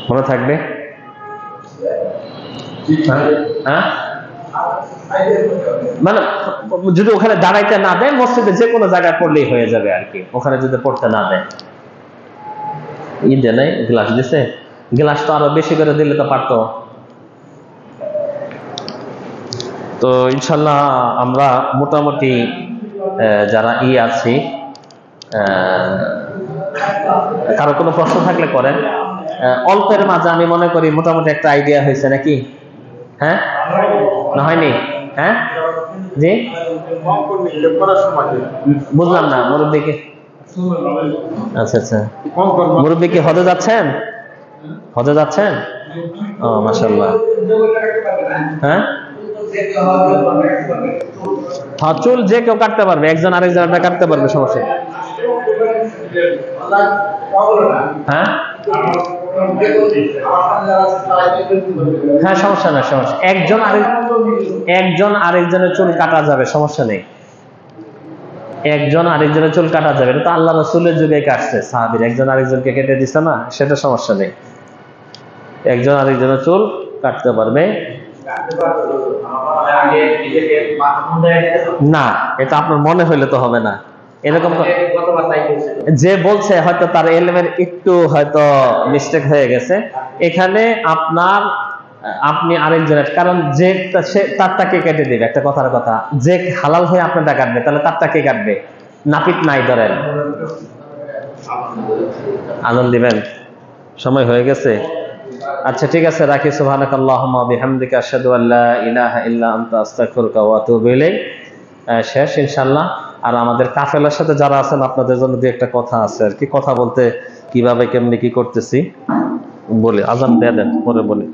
মনে থাকবে? হ্যাঁ, মানে যদি ওখানে দাঁড়াইতে না দেয়, মসজিদে যে কোনো জায়গায় পড়লেই হয়ে যাবে আর কি। ওখানে যদি পড়তে না দেয়। ঈদে নাই গ্লাস দিছে, গ্লাস তো আরো বেশি করে দিলে তো পারতো। তো ইনশাল্লাহ আমরা মোটামুটি যারা আছি, কারো কোনো প্রশ্ন থাকলে করেন। অল্পের মাঝে আমি মনে করি মোটামুটি একটা আইডিয়া হয়েছে নাকি? হ্যাঁ, না হয়নি? হ্যাঁ জি, বুঝলাম না মুরব্বীকে। আচ্ছা আচ্ছা, মুরব্বী কি হজে যাচ্ছেন? হজে যাচ্ছেন? ও মাশাআল্লাহ। হ্যাঁ, চুল যে কেউ কাটতে পারবে, একজন আরেকজন কাটতে পারবে, সমস্যা। হ্যাঁ হ্যাঁ, সমস্যা না, সমস্যা। একজন আরেকজনের চুল কাটা যাবে, সমস্যা নেই। একজন আরেকজনের চুল কাটা যাবে। এটা তো আল্লাহ রাসূলের যুগে কাটছে, সাহাবীর একজন আরেকজনকে কেটে দিচ্ছে না, সেটা সমস্যা নেই। একজন আরেকজনের চুল কাটতে পারবে না। এটা আপনার মনে হইলে তো হবে না। এরকম যে বলছে হয়তো তার এলেমের একটু হয়তো মিস্টেক হয়ে গেছে। এখানে আপনি আরেকজনের, কারণ যে তারটাকে কেটে দিবে, একটা কথার কথা, যে হালাল হয়ে আপনারটা কাটবে, তাহলে তারটাকে কাটবে। নাপিত নাই ধরেন, আনন্দ দিবেন। সময় হয়ে গেছে। আচ্ছা ঠিক আছে, রাখি। সুবহানাকাল্লাহুম্মা ওয়া বিহামদিকা আশহাদু আল্লা ইলাহা ইল্লা আনতা আস্তাগফিরুকা ওয়া আতুবু ইলাইক। শেষ ইনশাআল্লাহ। আর আমাদের কাফেলার সাথে যারা আছেন, আপনাদের জন্য দুই একটা কথা আছে আর কি। কথা বলতে কিভাবে কেমনি কি করতেছি বলি। আজান দিয়ে দেন, পরে বলি।